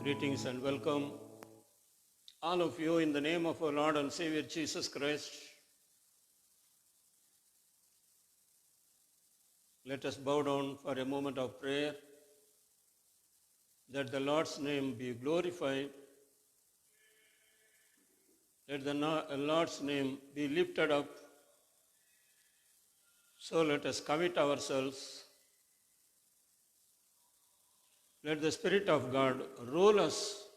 Greetings and welcome all of you in the name of our Lord and Savior Jesus Christ. Let us bow down for a moment of prayer that the Lord's name be glorified. Let the Lord's name be lifted up. So let us commit ourselves. Let the Spirit of God rule us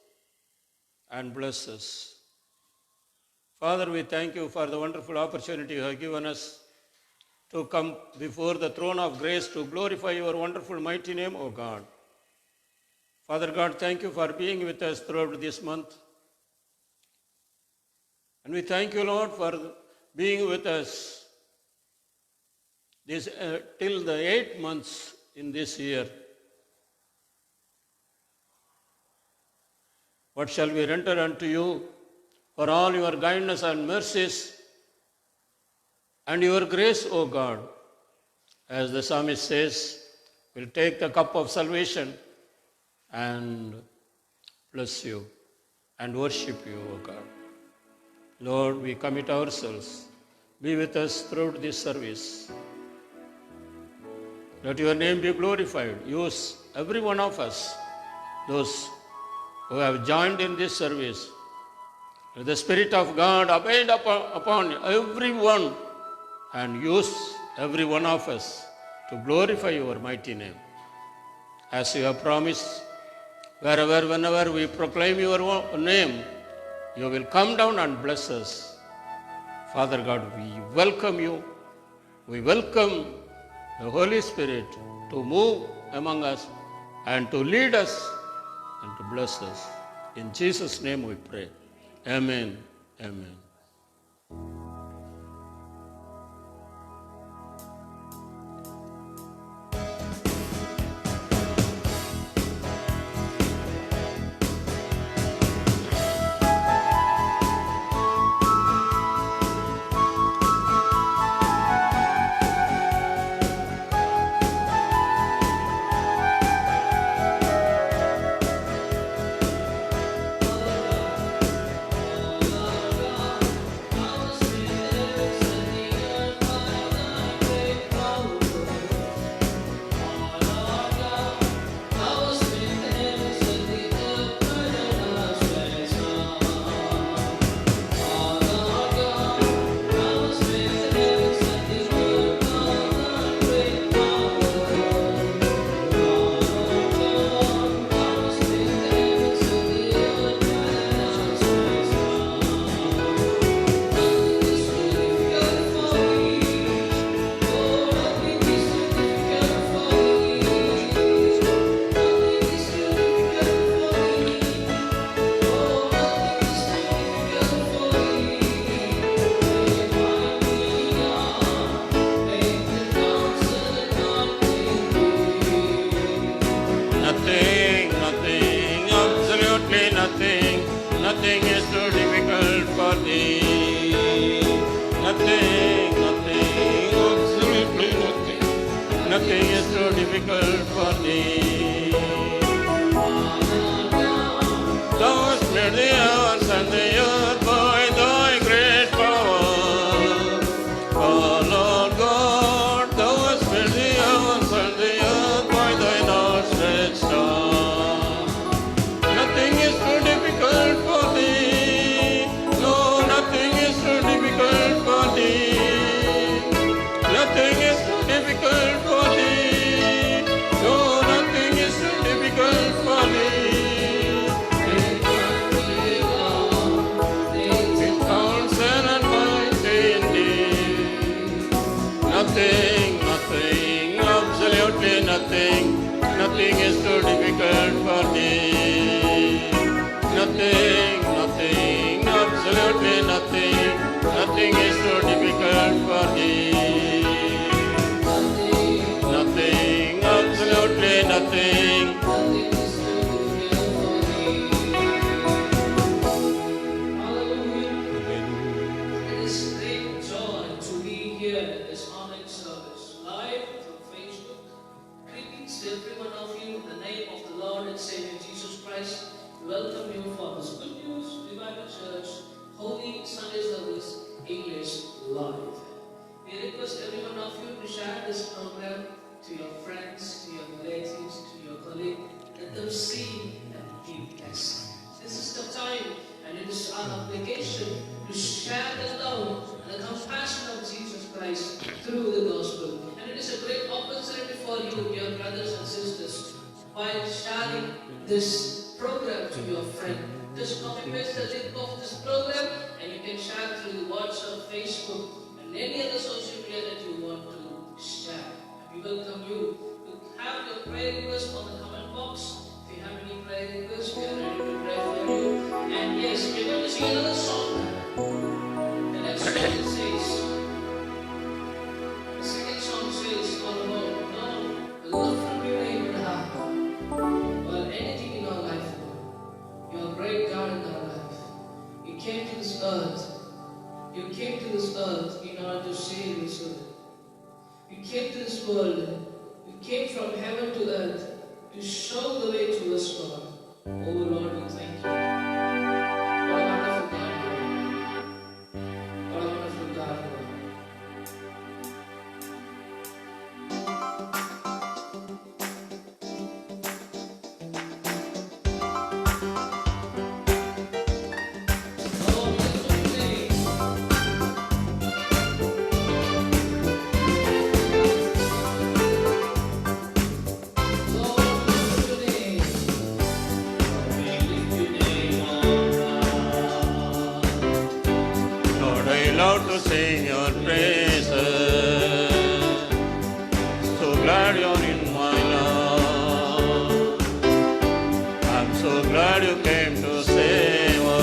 and bless us. Father, we thank you for the wonderful opportunity you have given us to come before the throne of grace to glorify your wonderful mighty name, O God. Father God, thank you for being with us throughout this month. And we thank you, Lord, for being with us till the 8 months in this year. What shall we render unto you for all your kindness and mercies and your grace, O God? As the psalmist says, we'll take the cup of salvation and bless you and worship you, O God. Lord, we commit ourselves. Be with us throughout this service. Let your name be glorified. Use every one of us, those who have joined in this service. Let the Spirit of God abide upon everyone and use every one of us to glorify your mighty name. As you have promised, whenever we proclaim your name, you will come down and bless us. Father God, we welcome you. We welcome the Holy Spirit to move among us and to lead us and to bless us. In Jesus' name we pray. Amen. Amen. Nothing is too difficult for thee. Nothing, absolutely nothing. Nothing is too difficult for thee. Thou hast made the heavens and the earth by thy great power. Oh Lord God, thou hast made the heavens and the earth by thine outstretched arm. Nothing is too difficult for thee. No, nothing is too difficult for thee. Nothing is too difficult for thee. No, nothing is too difficult for thee. With counsel and might in thee. Nothing, absolutely nothing. Nothing is too difficult for thee. Nothing, absolutely nothing. Nothing is too difficult for thee. Nothing, absolutely nothing. It is great joy to be here at this online service, live from Facebook. Greetings to every one of you in the name of the Lord and Savior Jesus Christ. We welcome you for this Good News Revival Church Holy Sunday Service English Live. We request every one of you to share this program to your friends, to your relatives, to your colleagues. Let them see and be blessed. This is the time and it is our obligation to share the love and the compassion of Jesus Christ through the gospel. And it is a great opportunity for you, dear brothers and sisters, by sharing this program to your friend. Just copy paste the link of this program and you can share through WhatsApp, Facebook, and any other social media that you want to share. We welcome you to have your prayer requests on the comment box. If you have any prayer requests, we are ready to pray for you. And yes, we're going to sing another song. The next song says, the second song says, all about love from you, Abraham. Well, anything in our life, you're a great God in our life. You came to this earth. You came to this earth in order to save this earth. You came to this world. You came from heaven to earth to show the way to us, God. Oh Lord, we thank you. What a wonderful God you are. What a wonderful God you are. Oh, beautiful name. Oh, beautiful name. We lift your name on high. Lord, I love to sing your praises. So glad you're in my life. I'm so glad you came to save us.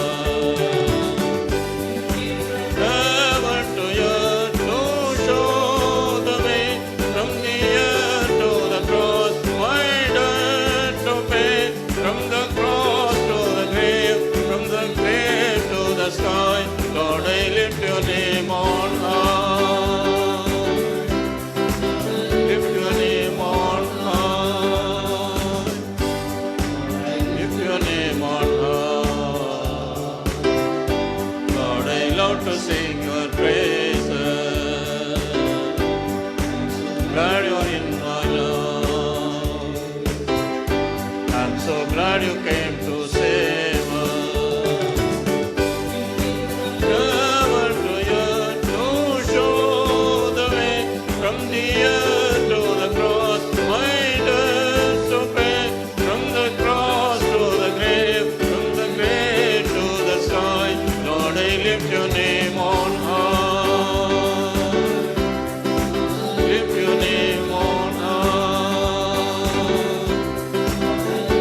Heaven to earth to show the way, from the earth to the cross, my debt to pay, from the cross to the grave, from the grave to the sky. Lord, I lift your name on high. Lift your name on high. Lift your name on high. Lord, I love to sing your praises. Glad you're in my life. I'm so glad you came to save us. Heaven to earth to show the way, from the earth to the cross, my debt to pay, from the cross to the grave, from the grave to the sky. Lord, I lift your name on high. Lift your name on high.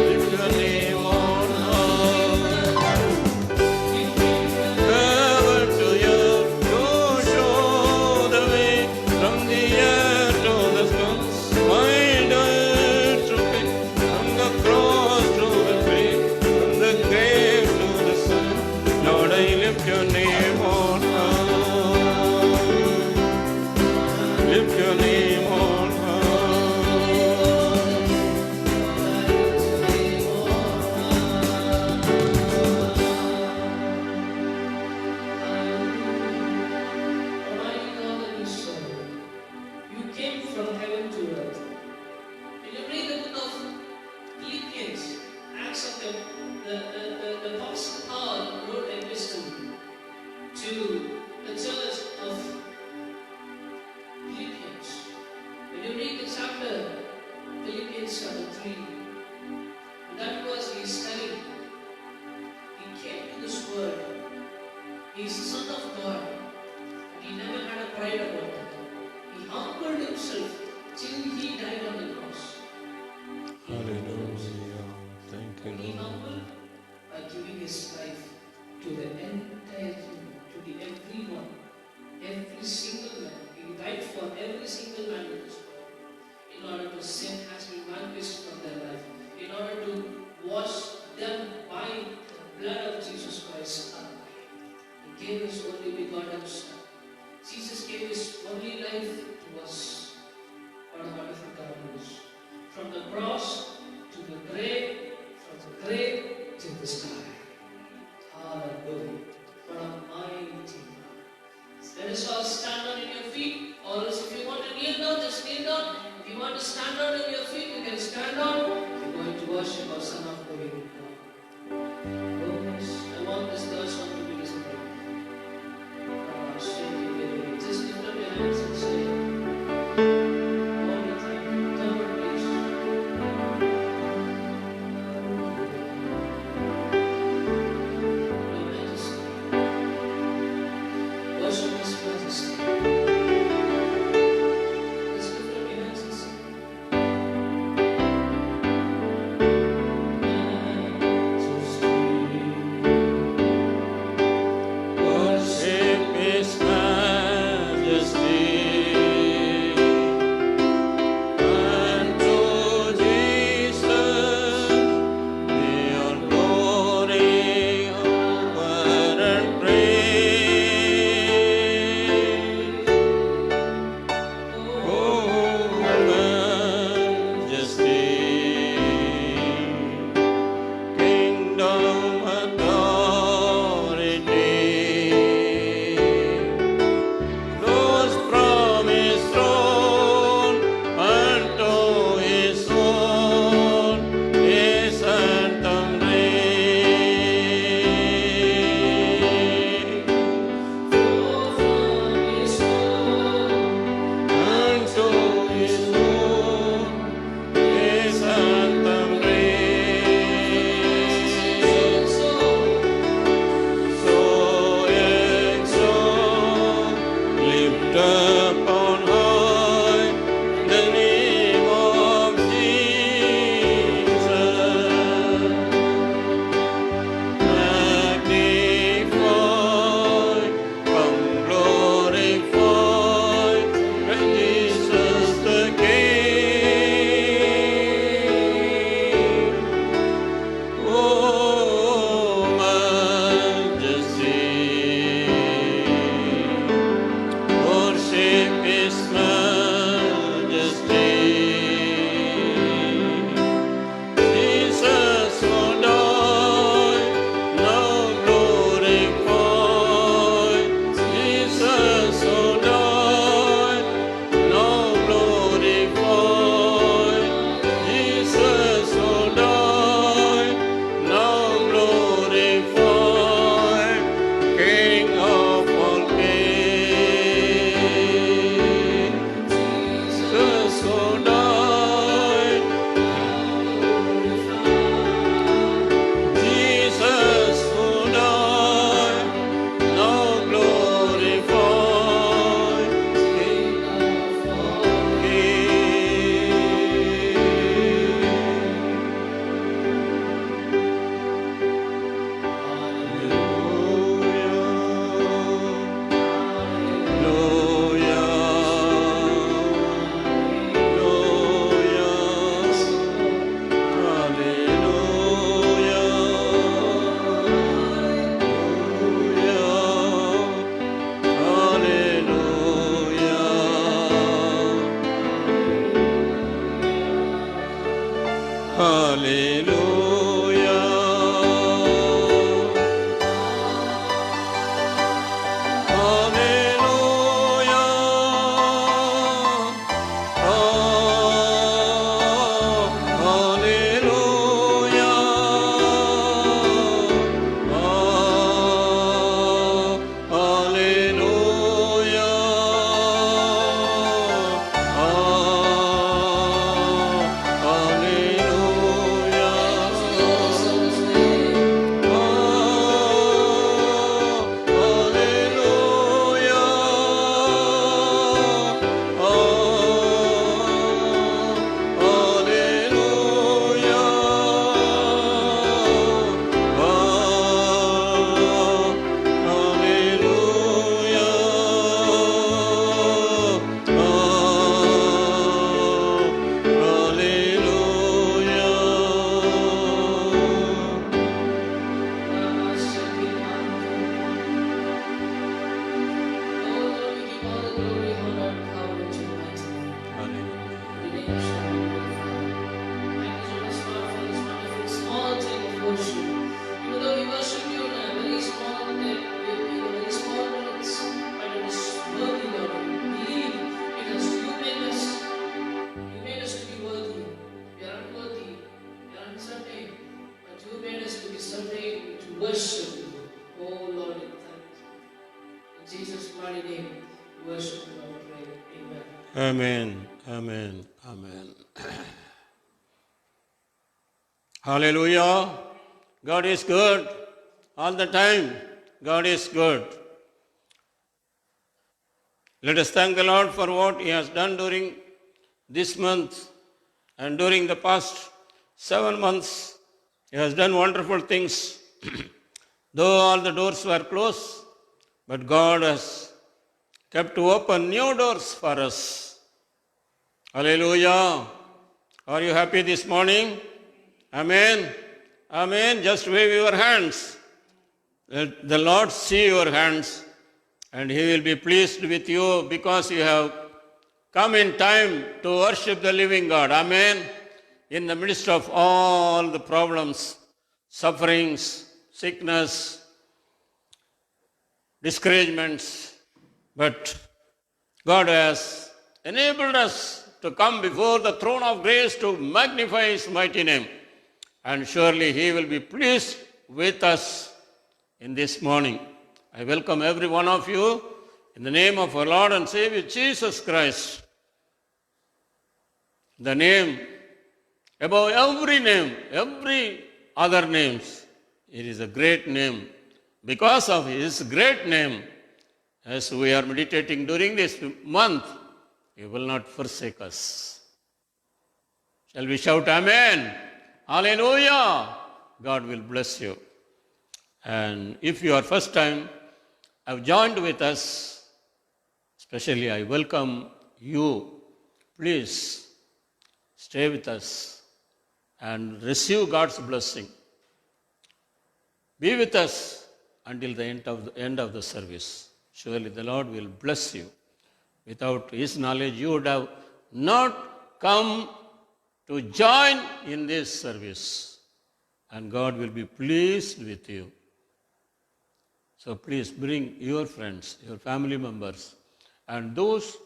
Lift your name on high. Worship you, oh Lord, in thanks. In Jesus' mighty name, worship you, I pray. Amen. Amen. Amen. Amen. Hallelujah. God is good. All the time, God is good. Let us thank the Lord for what He has done during this month and during the past 7 months. He has done wonderful things. Though all the doors were closed, but God has kept to open new doors for us. Hallelujah. Are you happy this morning? Amen. Amen. Just wave your hands. Let the Lord see your hands and He will be pleased with you because you have come in time to worship the living God. Amen. In the midst of all the problems, sufferings, sickness, discouragements, but God has enabled us to come before the throne of grace to magnify His mighty name. And surely He will be pleased with us in this morning. I welcome every one of you in the name of our Lord and Savior Jesus Christ. The name above every other names. It is a great name. Because of His great name, as we are meditating during this month, He will not forsake us. Shall we shout Amen? Hallelujah! God will bless you. And if you are first time have joined with us, especially I welcome you. Please stay with us and receive God's blessing. Be with us until the end of the service. Surely the Lord will bless you. Without His knowledge, you would have not come to join in this service. And God will be pleased with you. So please bring your friends, your family members, and those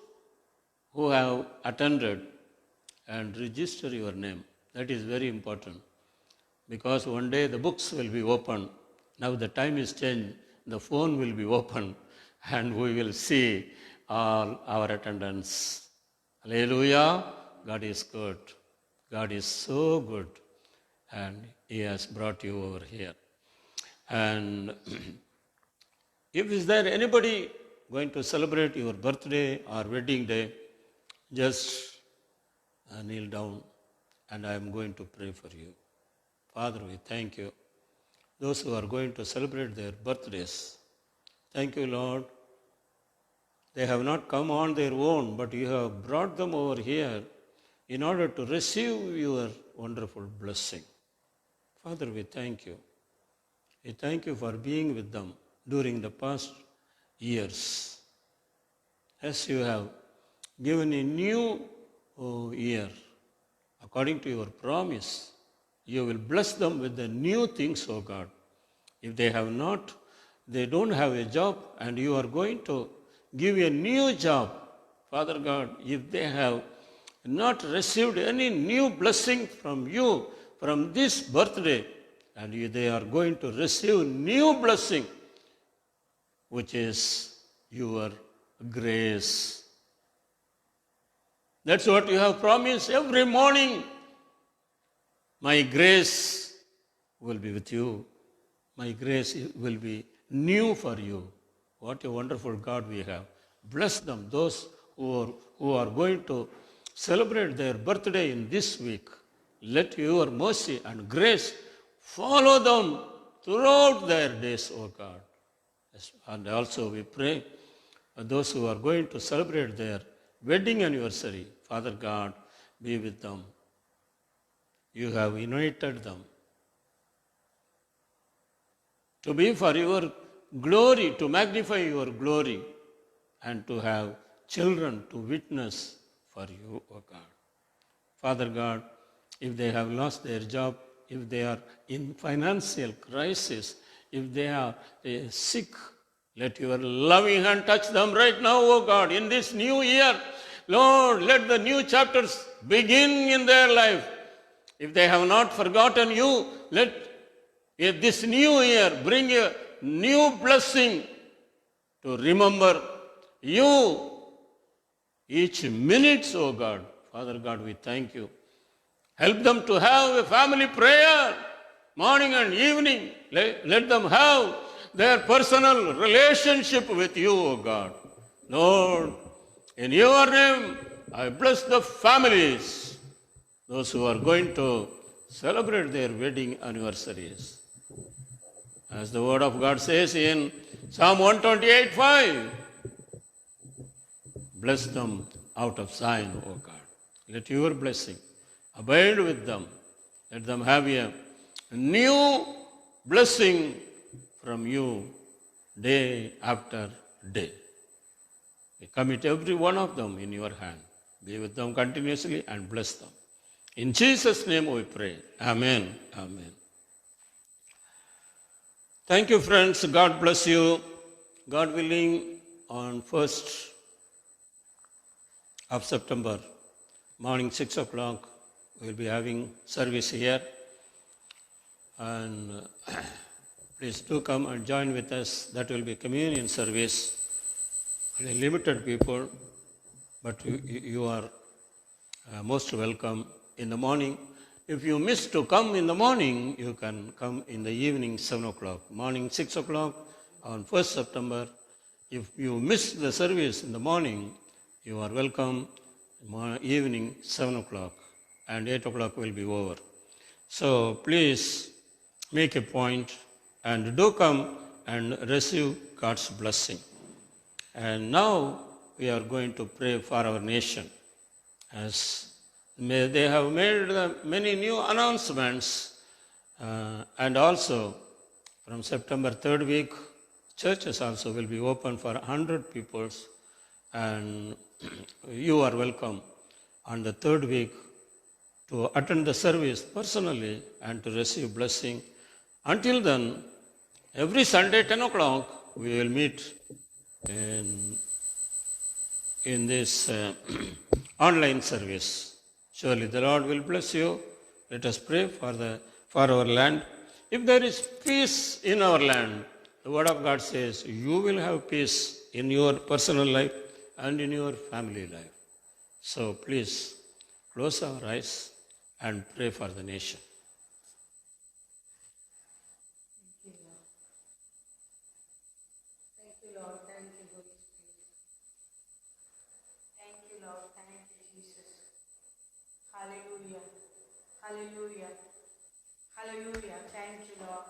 who have attended and register your name. That is very important. Because one day the books will be opened. Now the time is changed. The phone will be opened and we will see all our attendance. Hallelujah. God is good. God is so good. And He has brought you over here. And if is there anybody going to celebrate your birthday or wedding day, just kneel down and I am going to pray for you. Father, we thank you. Those who are going to celebrate their birthdays, thank you, Lord. They have not come on their own, but you have brought them over here in order to receive your wonderful blessing. Father, we thank you. We thank you for being with them during the past years. As you have given a new year, according to your promise, you will bless them with the new things, O God. If they don't have a job, and you are going to give a new job, Father God, if they have not received any new blessing from you from this birthday, and they are going to receive new blessing, which is your grace. That's what you have promised every morning. My grace will be with you. My grace will be new for you. What a wonderful God we have. Bless them, those who are going to celebrate their birthday in this week. Let your mercy and grace follow them throughout their days, O God. And also we pray for those who are going to celebrate their wedding anniversary. Father God, be with them. You have anointed them to be for your glory, to magnify your glory, and to have children to witness for you, O God. Father God, if they have lost their job, if they are in financial crisis, if they are sick, let your loving hand touch them right now, O God, in this new year. Lord, let the new chapters begin in their life. If they have not forgotten you, let this new year bring a new blessing to remember you each minute, O God. Father God, we thank you. Help them to have a family prayer, morning and evening. Let them have their personal relationship with you, O God. Lord, in your name, I bless the families, those who are going to celebrate their wedding anniversaries. As the word of God says in Psalm 128:5, bless them out of Zion, O God. Let your blessing abide with them. Let them have a new blessing from you day after day. We commit every one of them in your hand. Be with them continuously and bless them. In Jesus' name we pray. Amen. Amen. Thank you, friends. God bless you. God willing, on 1st of September, morning 6 o'clock, we'll be having service here. And please do come and join with us. That will be communion service. Only limited people, but you are most welcome in the morning. If you miss to come in the morning, you can come in the evening 7 o'clock. Morning 6 o'clock on 1st September. If you miss the service in the morning, you are welcome evening 7 o'clock, and 8 o'clock will be over. So please make a point and do come and receive God's blessing. And now we are going to pray for our nation, as they have made many new announcements, and also from September 3rd week, churches also will be open for 100 people, and you are welcome on the 3rd week to attend the service personally and to receive blessing. Until then, every Sunday 10 o'clock we will meet in this online service. Surely the Lord will bless you. Let us pray for our land. If there is peace in our land, the Word of God says you will have peace in your personal life and in your family life. So please close our eyes and pray for the nation. Thank you, Lord. Thank you, Holy Spirit. Thank you, Lord. Thank you, Jesus. Hallelujah. Hallelujah. Hallelujah. Thank you, Lord.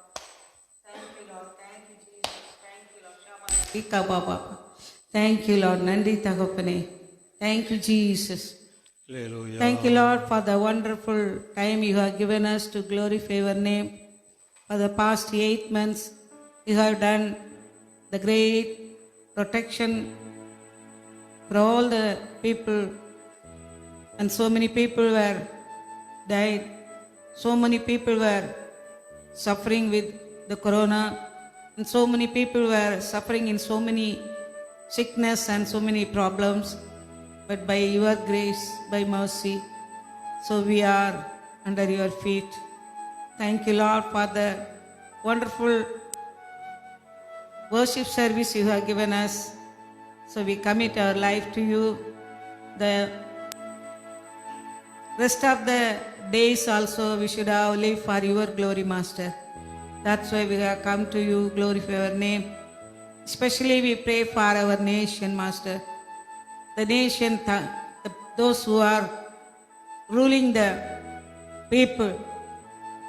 Thank you, Lord. Thank you, Jesus. Thank you, Lord. Ika Baba. Thank you, Lord. Nandi Thagapane. Thank you, Jesus. Hallelujah. Thank you, Lord, for the wonderful time you have given us to glorify your name. For the past 8 months, you have done the great protection for all the people, and so many people were died. So many people were suffering with the corona, and so many people were suffering in so many sickness and so many problems. But by your grace, by mercy, so we are under your feet. Thank you, Lord, for the wonderful worship service you have given us. So we commit our life to you. The rest of the days also we should have lived for your glory, Master. That's why we have come to you, glorify your name. Especially we pray for our nation, Master. The nation, those who are ruling the people.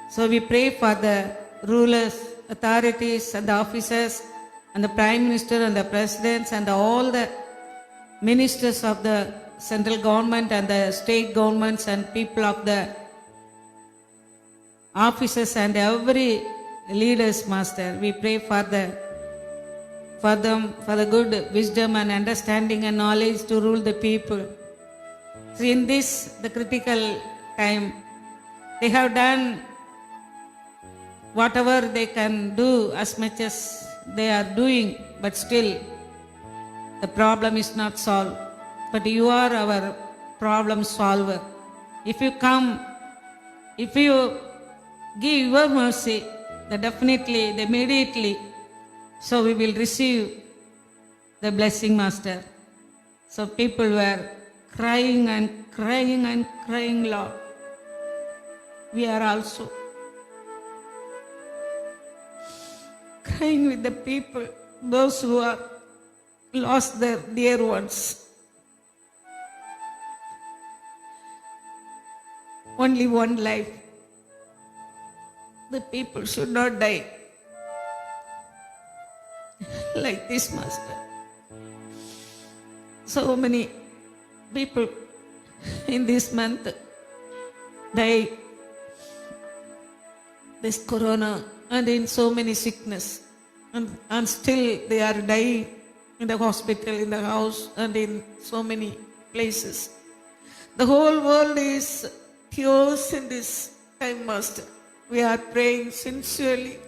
So we pray for the rulers, authorities and the officers and the Prime Minister and the Presidents and all the ministers of the central government and the state governments and people of the officers and every leaders, Master. We pray for them for the good wisdom and understanding and knowledge to rule the people. So in this, the critical time, they have done whatever they can do as much as they are doing, but still the problem is not solved. But you are our problem solver. If you come, if you give your mercy, then definitely, immediately, so we will receive the blessing, Master. So people were crying and crying and crying, Lord. We are also crying with the people, those who are lost their dear ones. Only one life. The people should not die like this, Master. So many people in this month die this corona and in so many sickness, and still they are dying in the hospital, in the house and in so many places. The whole world is yours in this time, Master. We are praying sincerely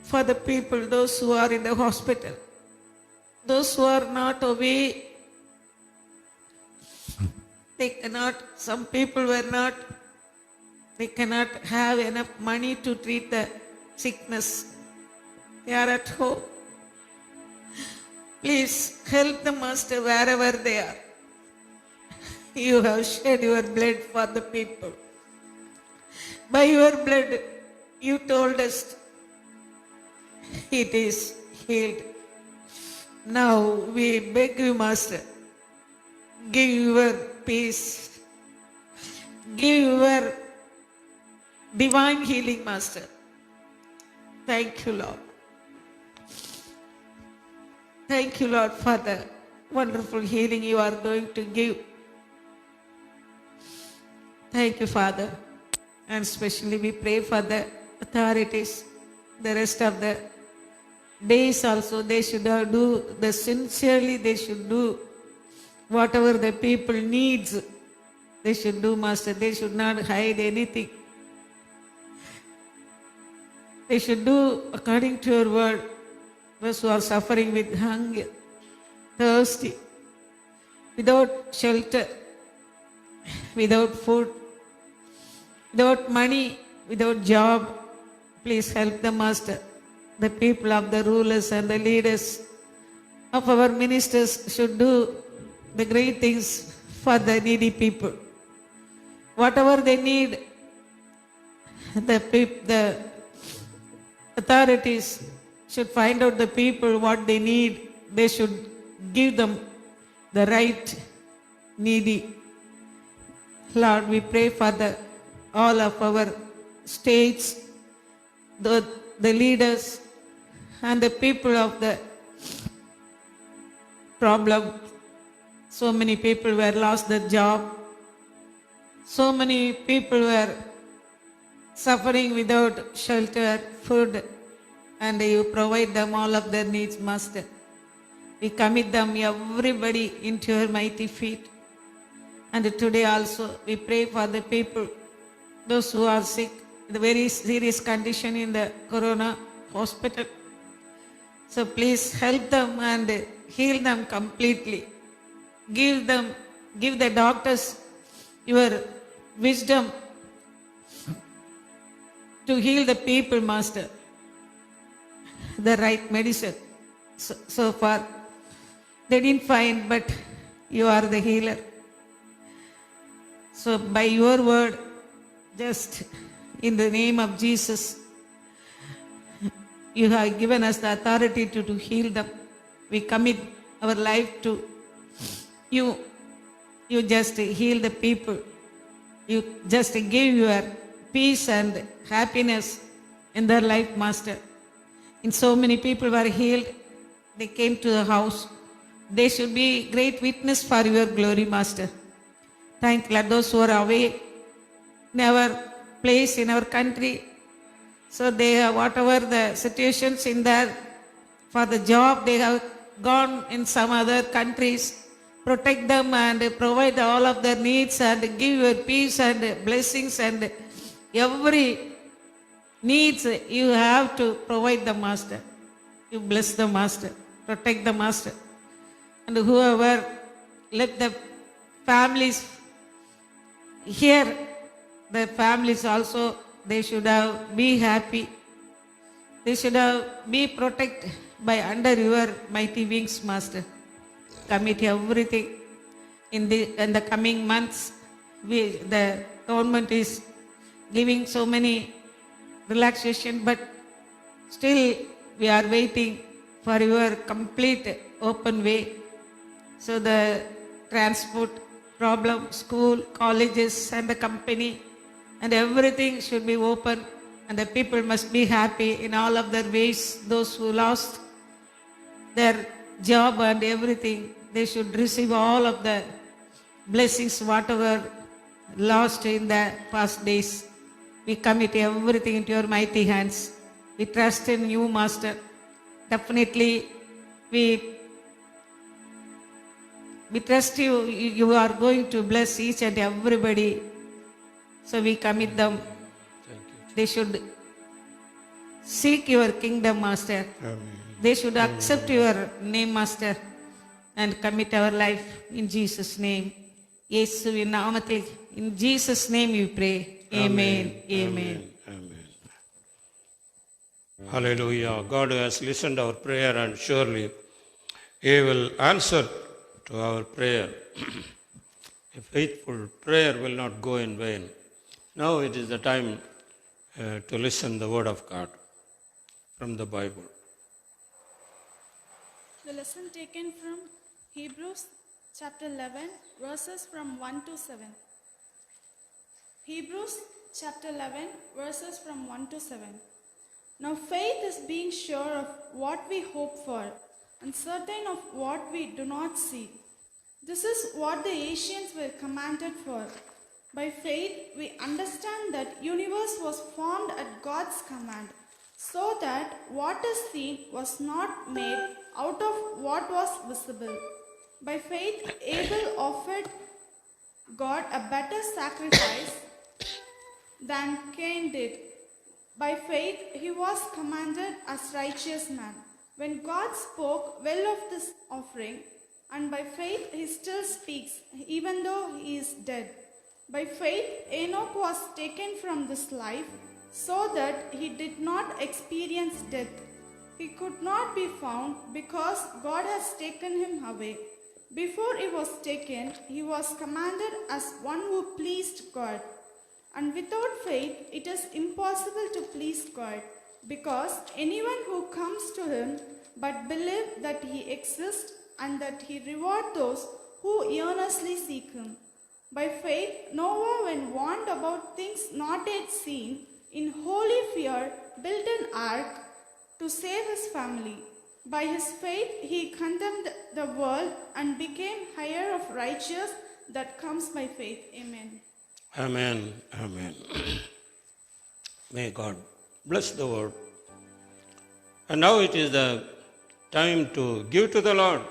for the people, those who are in the hospital, those who are not away. They cannot, some people were not, they cannot have enough money to treat the sickness. They are at home. Please help the Master wherever they are. You have shed your blood for the people. By your blood, you told us it is healed. Now we beg you, Master, give your peace, give your divine healing, Master. Thank you, Lord. Thank you, Lord, for the wonderful healing you are going to give. Thank you, Father. And especially we pray for the authorities, the rest of the days also. They should do, sincerely they should do whatever the people needs. They should do, Master. They should not hide anything. They should do according to your word. Those who are suffering with hunger, thirsty, without shelter, without food, without money, without job, please help the Master. The people of the rulers and the leaders of our ministers should do the great things for the needy people. Whatever they need, the authorities should find out the people what they need. They should give them the right needy. Lord, we pray for all of our states, the leaders and the people of the problem. So many people were lost their job. So many people were suffering without shelter, food, and you provide them all of their needs, Master. We commit them, everybody, into your mighty feet. And today also we pray for the people, those who are sick, the very serious condition in the corona hospital. So please help them and heal them completely. Give the doctors your wisdom to heal the people, Master. The right medicine. So far, they didn't find, but you are the healer. So by your word, just in the name of Jesus, you have given us the authority to heal them. We commit our life to you. You just heal the people. You just give your peace and happiness in their life, Master. And so many people were healed. They came to the house. They should be great witness for your glory, Master. Thank you, those who are away in our place, in our country. So they have whatever the situations in there, for the job, they have gone in some other countries. Protect them and provide all of their needs and give your peace and blessings and every needs you have to provide the Master. You bless the Master, protect the Master. And whoever, let the families here, the families also, they should have be happy. They should have be protected by under your mighty wings, Master. Commit everything in the coming months. The government is giving so many relaxation, but still we are waiting for your complete open way. So the transport problem, school, colleges and the company and everything should be open, and the people must be happy in all of their ways. Those who lost their job and everything, they should receive all of the blessings whatever lost in the past days. We commit everything into your mighty hands. We trust in you, Master. Definitely we trust you. You are going to bless each and everybody. So we commit them. Thank you. They should seek your kingdom, Master. Amen. They should accept your name, Master, and commit our life in Jesus' name. இயேசுவின் நாமத்தில், in Jesus' name we pray. Amen. Amen. Amen. Hallelujah. God has listened our prayer and surely He will answer to our prayer. A faithful prayer will not go in vain. Now it is the time to listen the word of God from the Bible. The lesson taken from Hebrews chapter 11, verses from 1 to 7. Hebrews chapter 11, verses from 1 to 7. Now faith is being sure of what we hope for and certain of what we do not see. This is what the ancients were commanded for. By faith we understand that universe was formed at God's command, so that what is seen was not made out of what was visible. By faith Abel offered God a better sacrifice than Cain did. By faith he was commanded as righteous man when God spoke well of this offering, and by faith he still speaks even though he is dead. By faith Enoch was taken from this life so that he did not experience death. He could not be found because God has taken him away. Before he was taken, he was commanded as one who pleased God. And without faith, it is impossible to please God, because anyone who comes to him but believe that he exists and that he rewards those who earnestly seek him. By faith, Noah, when warned about things not yet seen, in holy fear built an ark to save his family. By his faith, he condemned the world and became heir of righteousness that comes by faith. Amen. Amen. Amen. May God bless the word. And now it is the time to give to the Lord.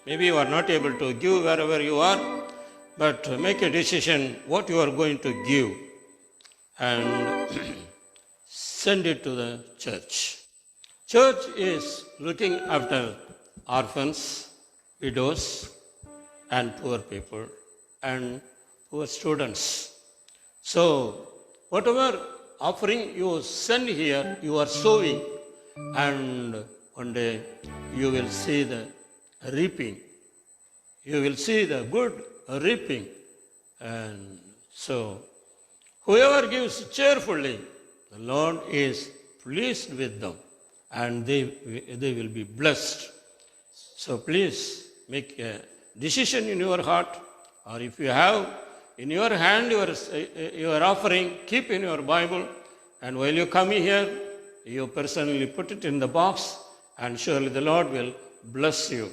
Maybe you are not able to give wherever you are. but make a decision what you are going to give and send it to the church. Church is looking after orphans, widows, and poor people, and poor students. So, whatever offering you send here, you are sowing, and one day you will see the reaping. You will see the good reaping. And so, whoever gives cheerfully, the Lord is pleased with them, and they will be blessed. So please make a decision in your heart, or if you have in your hand your offering, keep in your Bible, and while you come here, you personally put it in the box, and surely the Lord will bless you.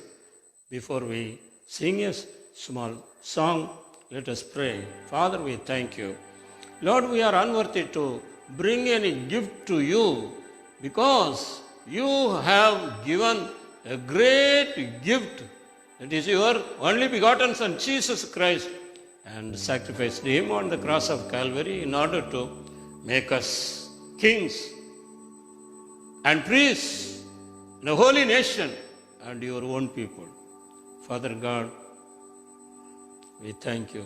Before we sing a small song, let us pray. Father, we thank you. Lord, we are unworthy to bring any gift to you, because you have given a great gift. It is your only begotten Son, Jesus Christ, and sacrificed him on the cross of Calvary in order to make us kings and priests in a holy nation and your own people. Father God, we thank you.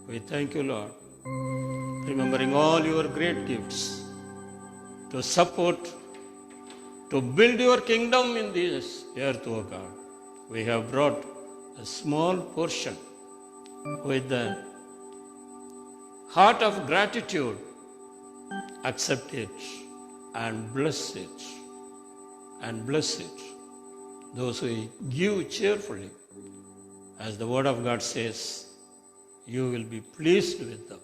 We thank you, Lord, remembering all your great gifts to support, to build your kingdom in this earth, O God. We have brought a small portion with the heart of gratitude. Accept it and bless it, and bless it. Those who give cheerfully, as the word of God says, you will be pleased with them.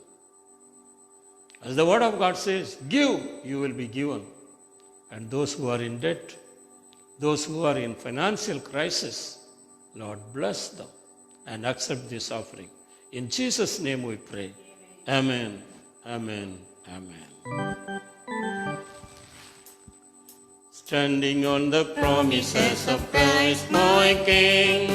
As the word of God says, give, you will be given. And those who are in debt, those who are in financial crisis, Lord, bless them and accept this offering. In Jesus' name we pray. Amen. Amen. Amen. Standing on the promises of Christ my King,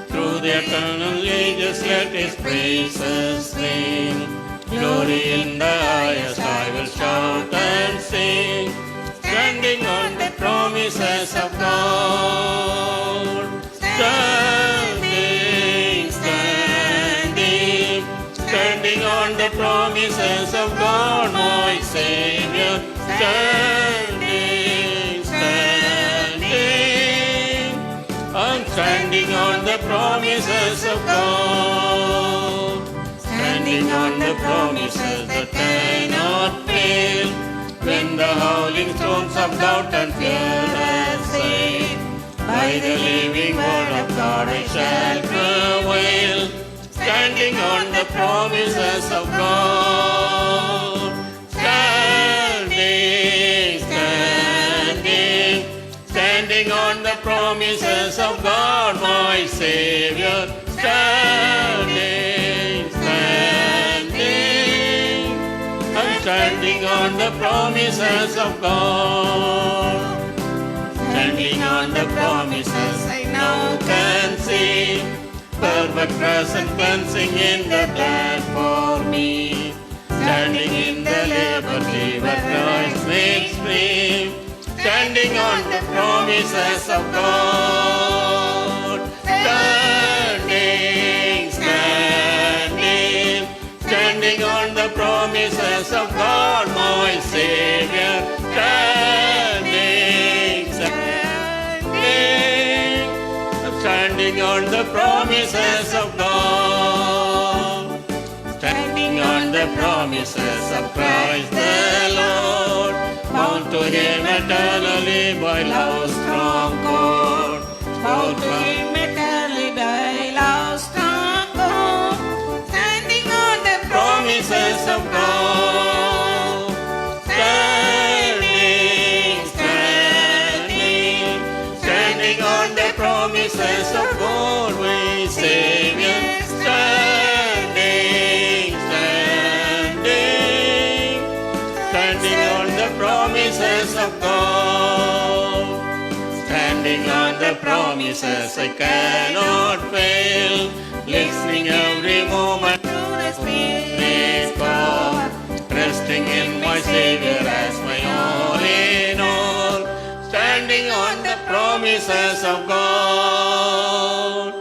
through the eternal ages let his praises sing. Glory in the highest I will shout and sing, standing on the promises of God. Standing, standing, standing on the promises of God, my Savior. Standing, standing, I'm standing on the promises of God. Standing on the promises that cannot fail, when the howling storms of doubt and fear assail. By the living word of God I shall prevail, standing on the promises of God. Standing, standing, standing on the promises of God, my Savior. Standing, standing, I'm standing on the promises of God. Standing on the promises I now can see, perfect present cleansing in the blood for me. Standing in the liberty where Christ makes free, standing on the promises of God. Standing, standing, standing on the promises of God, my Savior. Standing, standing, standing on the promises of God. Standing on the promises of Christ the Lord, bound to him eternally by love's strong cord. Bound to him eternally by love's strong cord. Standing on the promises of God. Standing, standing, standing on the promises of God, my Savior. Standing, standing, standing on the promises of God. Standing on the promises I cannot fail, listening every moment to the Spirit Spirit call, resting in my Savior as my all in all, standing on the promises of God.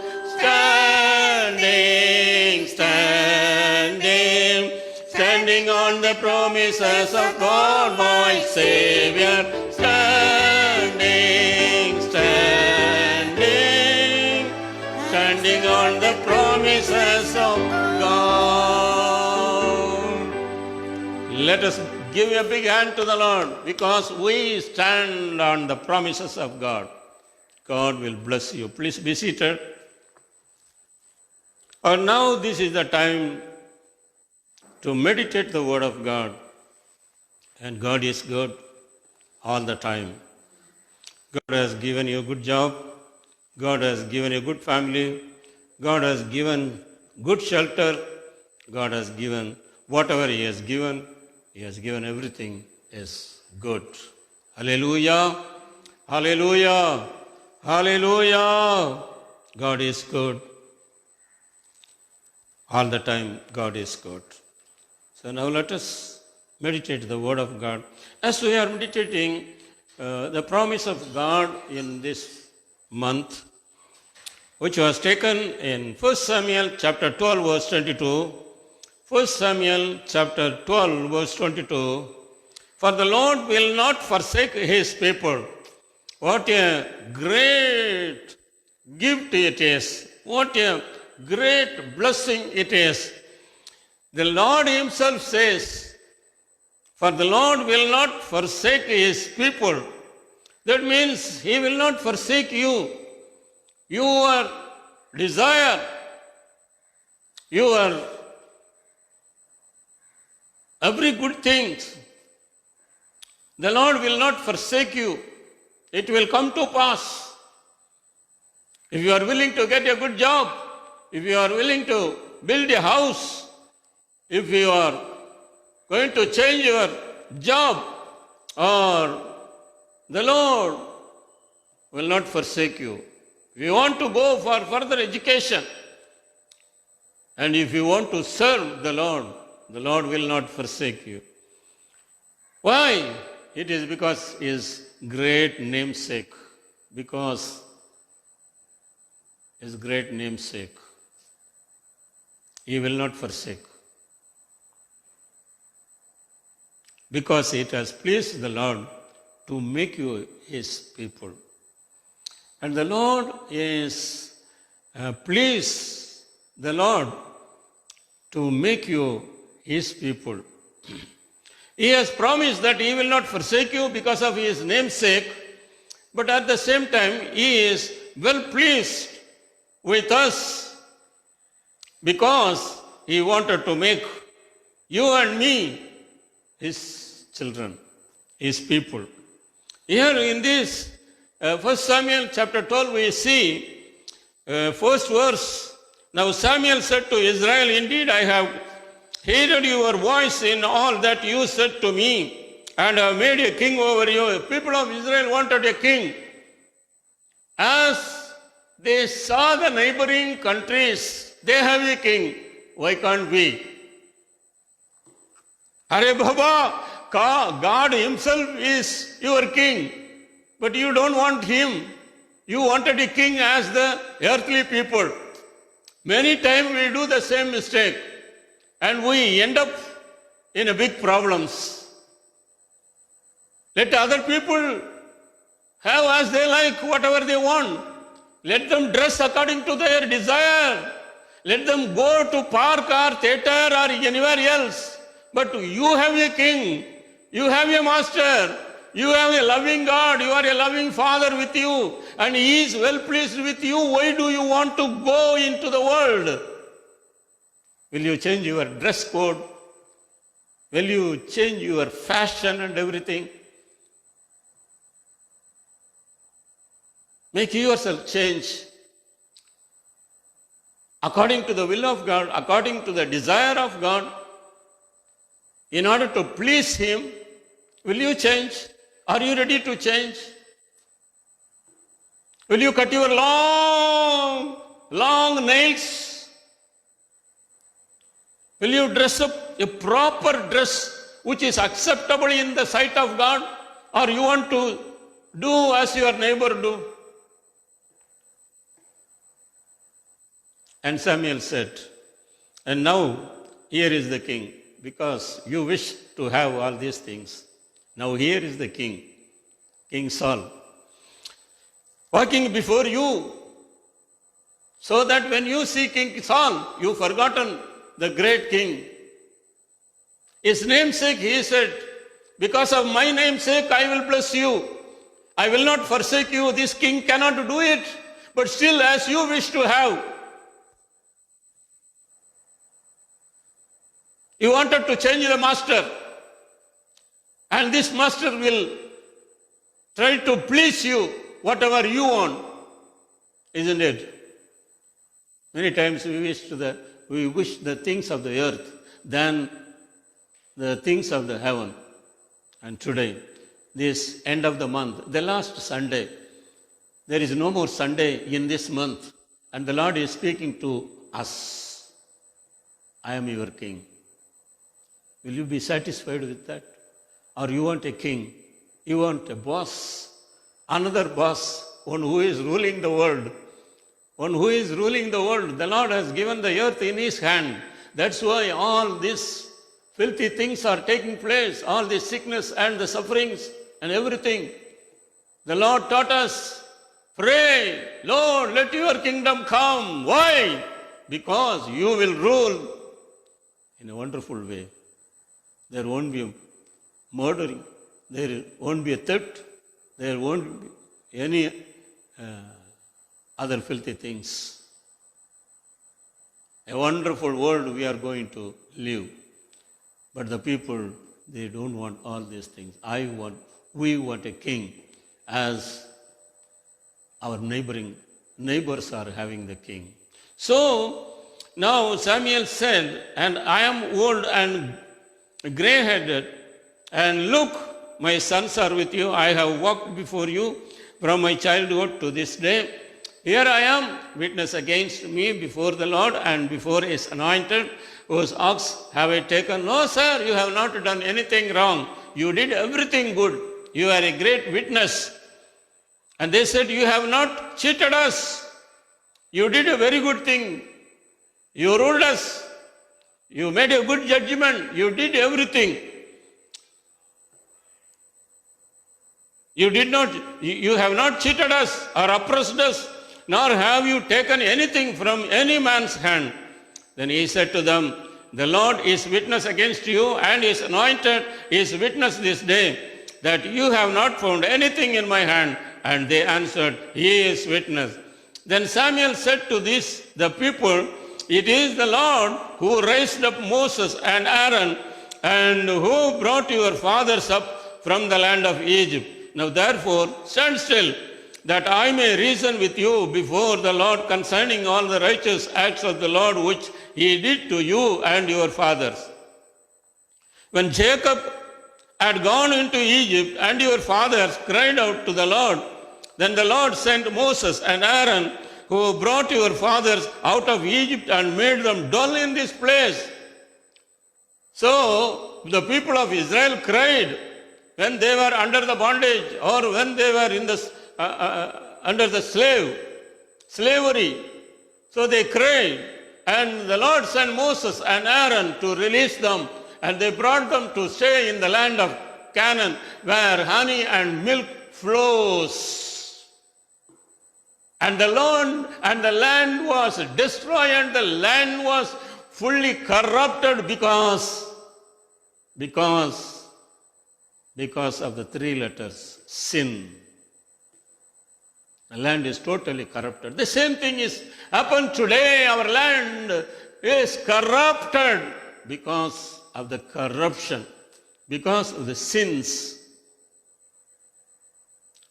Standing on the promises of God, my Savior. Standing on the promises of God. Let us give a big hand to the Lord, because we stand on the promises of God. God will bless you. Please be seated. And now this is the time to meditate the Word of God. And God is good all the time. God has given you a good job. God has given you a good family. God has given good shelter. God has given whatever He has given everything is good. Hallelujah. Hallelujah. Hallelujah. God is good. All the time, God is good. So now let us meditate the Word of God. As we are meditating the promise of God in this month, which was taken in 1 Samuel chapter 12, verse 22. 1 Samuel chapter 12, verse 22. For the Lord will not forsake His people. What a great gift it is. What a great blessing it is. The Lord Himself says, for the Lord will not forsake His people. That means He will not forsake you. Your desire, your every good thing, the Lord will not forsake you. It will come to pass. If you are willing to get a good job, if you are willing to build a house, if you are going to change your job, or the Lord will not forsake you. If you want to go for further education, and if you want to serve the Lord will not forsake you. Why? It is because His great namesake. Because His great namesake. He will not forsake. Because it has pleased the Lord to make you His people. And the Lord is pleased, the Lord, to make you His people. He has promised that He will not forsake you because of His namesake, but at the same time, He is well pleased with us because He wanted to make you and me His children, His people. Here in this 1 Samuel chapter 12, we see first verse. Now Samuel said to Israel, indeed I have heeded your voice in all that you said to me, and have made a king over you. The people of Israel wanted a king. As they saw the neighboring countries, they have a king. Why can't we? Hare Baba, God Himself is your king, but you don't want Him. You wanted a king as the earthly people. Many times we do the same mistake, and we end up in a big problems. Let other people have as they like, whatever they want. Let them dress according to their desire. Let them go to park or theater or anywhere else. But you have a king. You have a master. You have a loving God. You are a loving Father with you. And He is well pleased with you. Why do you want to go into the world? Will you change your dress code? Will you change your fashion and everything? Make yourself change according to the will of God, according to the desire of God, in order to please Him. Will you change? Are you ready to change? Will you cut your long nails Will you dress up a proper dress which is acceptable in the sight of God? Or you want to do as your neighbor do? And Samuel said, and now here is the king, because you wish to have all these things. Now here is the king, King Saul, walking before you, so that when you see King Saul, you've forgotten the great king. His namesake, he said, because of my namesake, I will bless you. I will not forsake you. This king cannot do it, but still, as you wish to have. You wanted to change the master, and this master will try to please you, whatever you want, isn't it? Many times we wish the things of the earth than the things of the heaven. And today, this end of the month, the last Sunday, there is no more Sunday in this month, and the Lord is speaking to us. I am your king. Will you be satisfied with that? Or you want a king? You want a boss? Another boss? One who is ruling the world? One who is ruling the world. The Lord has given the earth in his hand. That's why all these filthy things are taking place. All the sickness and the sufferings and everything. The Lord taught us, pray, Lord, let your kingdom come. Why? Because you will rule in a wonderful way. There won't be murdering. There won't be a theft. There won't be any other filthy things. A wonderful world we are going to live. But the people, they don't want all these things. We want a king, as our neighbors are having the king. So now Samuel said, and I am old and gray-headed, and look, my sons are with you. I have walked before you from my childhood to this day. Here I am, witness against me before the Lord and before his anointed, whose ox have I taken? No, sir, you have not done anything wrong. You did everything good. You are a great witness. And they said, you have not cheated us. You did a very good thing. You ruled us. You made a good judgment. You did everything. You have not cheated us or oppressed us, nor have you taken anything from any man's hand. Then he said to them, the Lord is witness against you, and his anointed is witness this day, that you have not found anything in my hand. And they answered, he is witness. Then Samuel said to the people, it is the Lord who raised up Moses and Aaron, and who brought your fathers up from the land of Egypt. Now therefore, stand still, that I may reason with you before the Lord concerning all the righteous acts of the Lord which he did to you and your fathers. When Jacob had gone into Egypt and your fathers cried out to the Lord, then the Lord sent Moses and Aaron, who brought your fathers out of Egypt and made them dwell in this place. So the people of Israel cried when they were under the bondage, or when they were in the under the slavery. So they cried, and the Lord sent Moses and Aaron to release them, and they brought them to stay in the land of Canaan, where honey and milk flows. And the land was destroyed, and the land was fully corrupted because of the three letters, sin. The land is totally corrupted. The same thing is happened today. Our land is corrupted because of the corruption, because of the sins.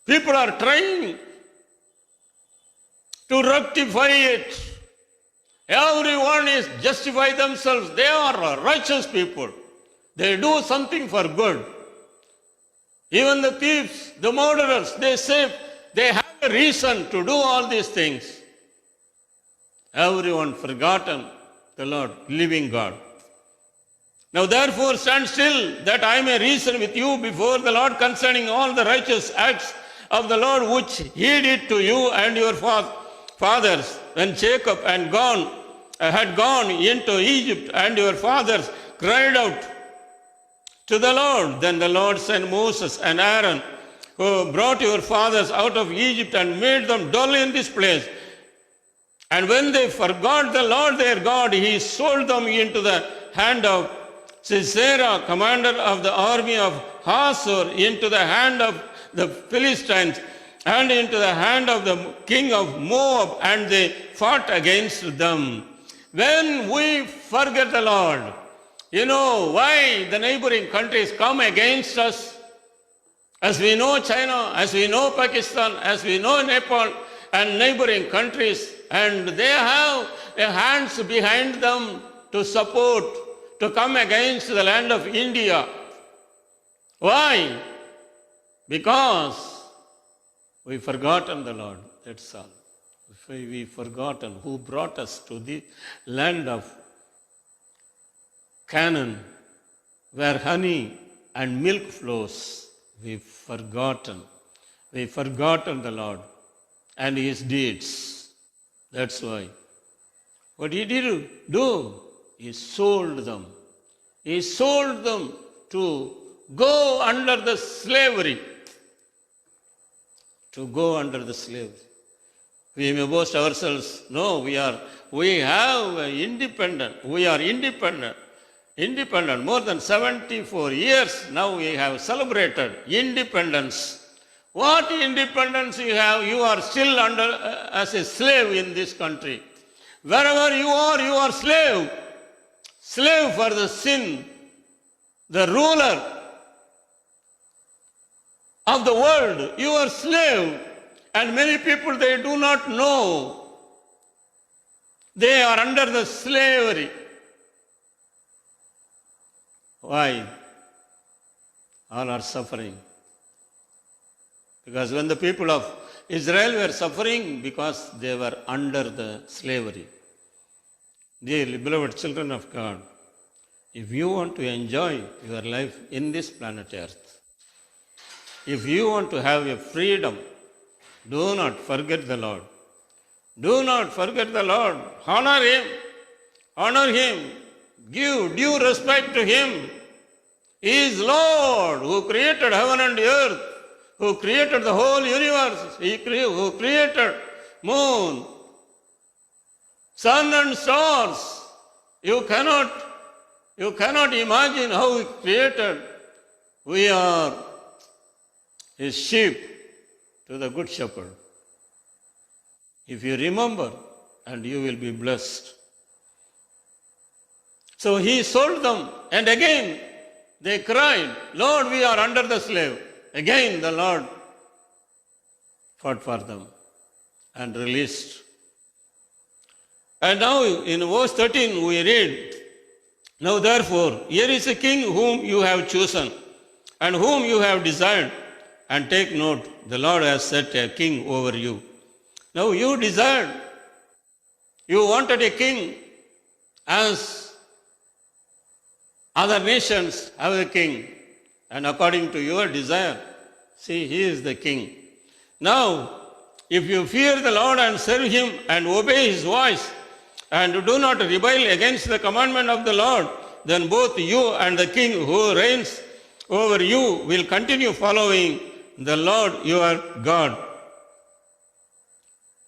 People are trying to rectify it. Everyone is justify themselves. They are righteous people. They do something for good. Even the thieves, the murderers, they say they have a reason to do all these things. Everyone forgotten the Lord, living God. Now therefore stand still, that I may reason with you before the Lord concerning all the righteous acts of the Lord which he did to you and your fathers when Jacob had gone into Egypt, and your fathers cried out to the Lord. Then the Lord sent Moses and Aaron, who brought your fathers out of Egypt and made them dwell in this place. And when they forgot the Lord their God, he sold them into the hand of Sisera, commander of the army of Hazor, into the hand of the Philistines, and into the hand of the king of Moab, and they fought against them. When we forget the Lord, you know why the neighboring countries come against us? As we know China, as we know Pakistan, as we know Nepal and neighboring countries, and they have hands behind them to support, to come against the land of India. Why? Because we've forgotten the Lord, that's all. We've forgotten who brought us to the land of Canaan, where honey and milk flows. We've forgotten the Lord and his deeds. That's why. What did he do? He sold them. He sold them to go under the slavery. To go under the slavery. We may boast ourselves, no, we are independent. We are independent. More than 74 years now we have celebrated independence. What independence you have? You are still as a slave in this country. Wherever you are slave. Slave for the sin. The ruler of the world, you are slave. And many people, they do not know. They are under the slavery. Why? All are suffering. Because when the people of Israel were suffering, because they were under the slavery. Dearly beloved children of God, if you want to enjoy your life in this planet Earth, if you want to have a freedom, do not forget the Lord. Do not forget the Lord. Honor Him. Honor Him. Give due respect to Him. He is Lord who created heaven and earth, who created the whole universe, who created moon, sun and stars. You cannot imagine how He created. We are His sheep to the Good Shepherd. If you remember, and you will be blessed. So He sold them, and again they cried, Lord, we are under the slave. Again the Lord fought for them and released. And now in verse 13 we read, now therefore, here is a king whom you have chosen and whom you have desired. And take note, the Lord has set a king over you. Now you desired, you wanted a king as other nations have a king. And according to your desire, see, He is the king. Now, if you fear the Lord and serve Him and obey His voice, and do not rebel against the commandment of the Lord, then both you and the king who reigns over you will continue following the Lord your God.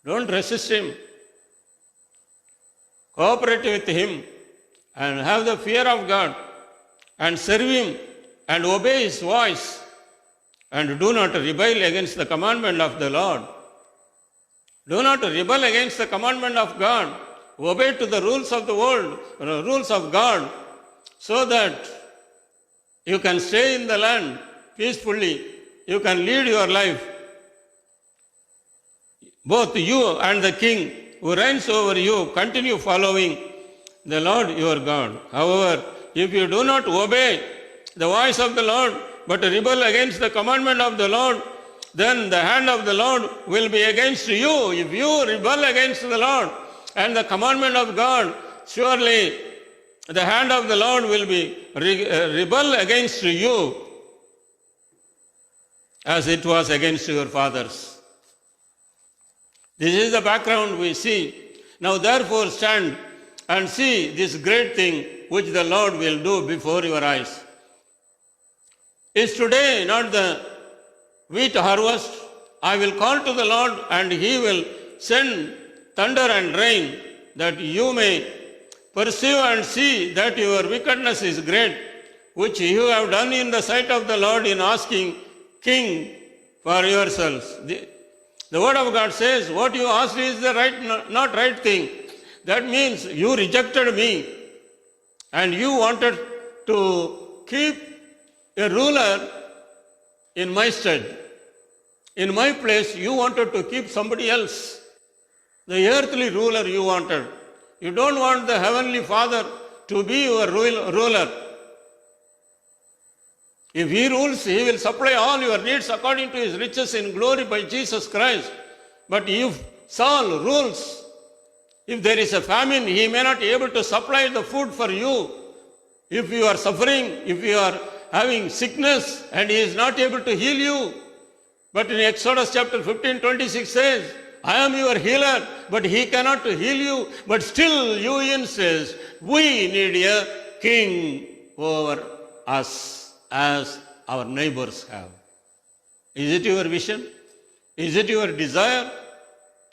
Don't resist Him. Cooperate with Him and have the fear of God and serve Him and obey His voice and do not rebel against the commandment of the Lord. Do not rebel against the commandment of God. Obey to the rules of the world, rules of God, so that you can stay in the land peacefully. You can lead your life. Both you and the king who reigns over you continue following the Lord your God. However, if you do not obey the voice of the Lord, but rebel against the commandment of the Lord, then the hand of the Lord will be against you. If you rebel against the Lord and the commandment of God, surely the hand of the Lord will be rebel against you as it was against your fathers. This is the background we see. Now therefore stand and see this great thing which the Lord will do before your eyes. Is today not the wheat harvest? I will call to the Lord, and he will send thunder and rain, that you may perceive and see that your wickedness is great, which you have done in the sight of the Lord in asking king for yourselves. The word of God says, what you asked is the right, not right thing. That means you rejected me, and you wanted to keep a ruler in my stead. In my place, you wanted to keep somebody else. The earthly ruler you wanted. You don't want the heavenly Father to be your ruler. If he rules, he will supply all your needs according to his riches in glory by Jesus Christ. But if Saul rules, if there is a famine, he may not be able to supply the food for you. If you are suffering, if you are having sickness and he is not able to heal you. But in Exodus chapter 15:26 says, I am your healer, but he cannot heal you. But still you insist, we need a king over us as our neighbors have. Is it your vision? Is it your desire?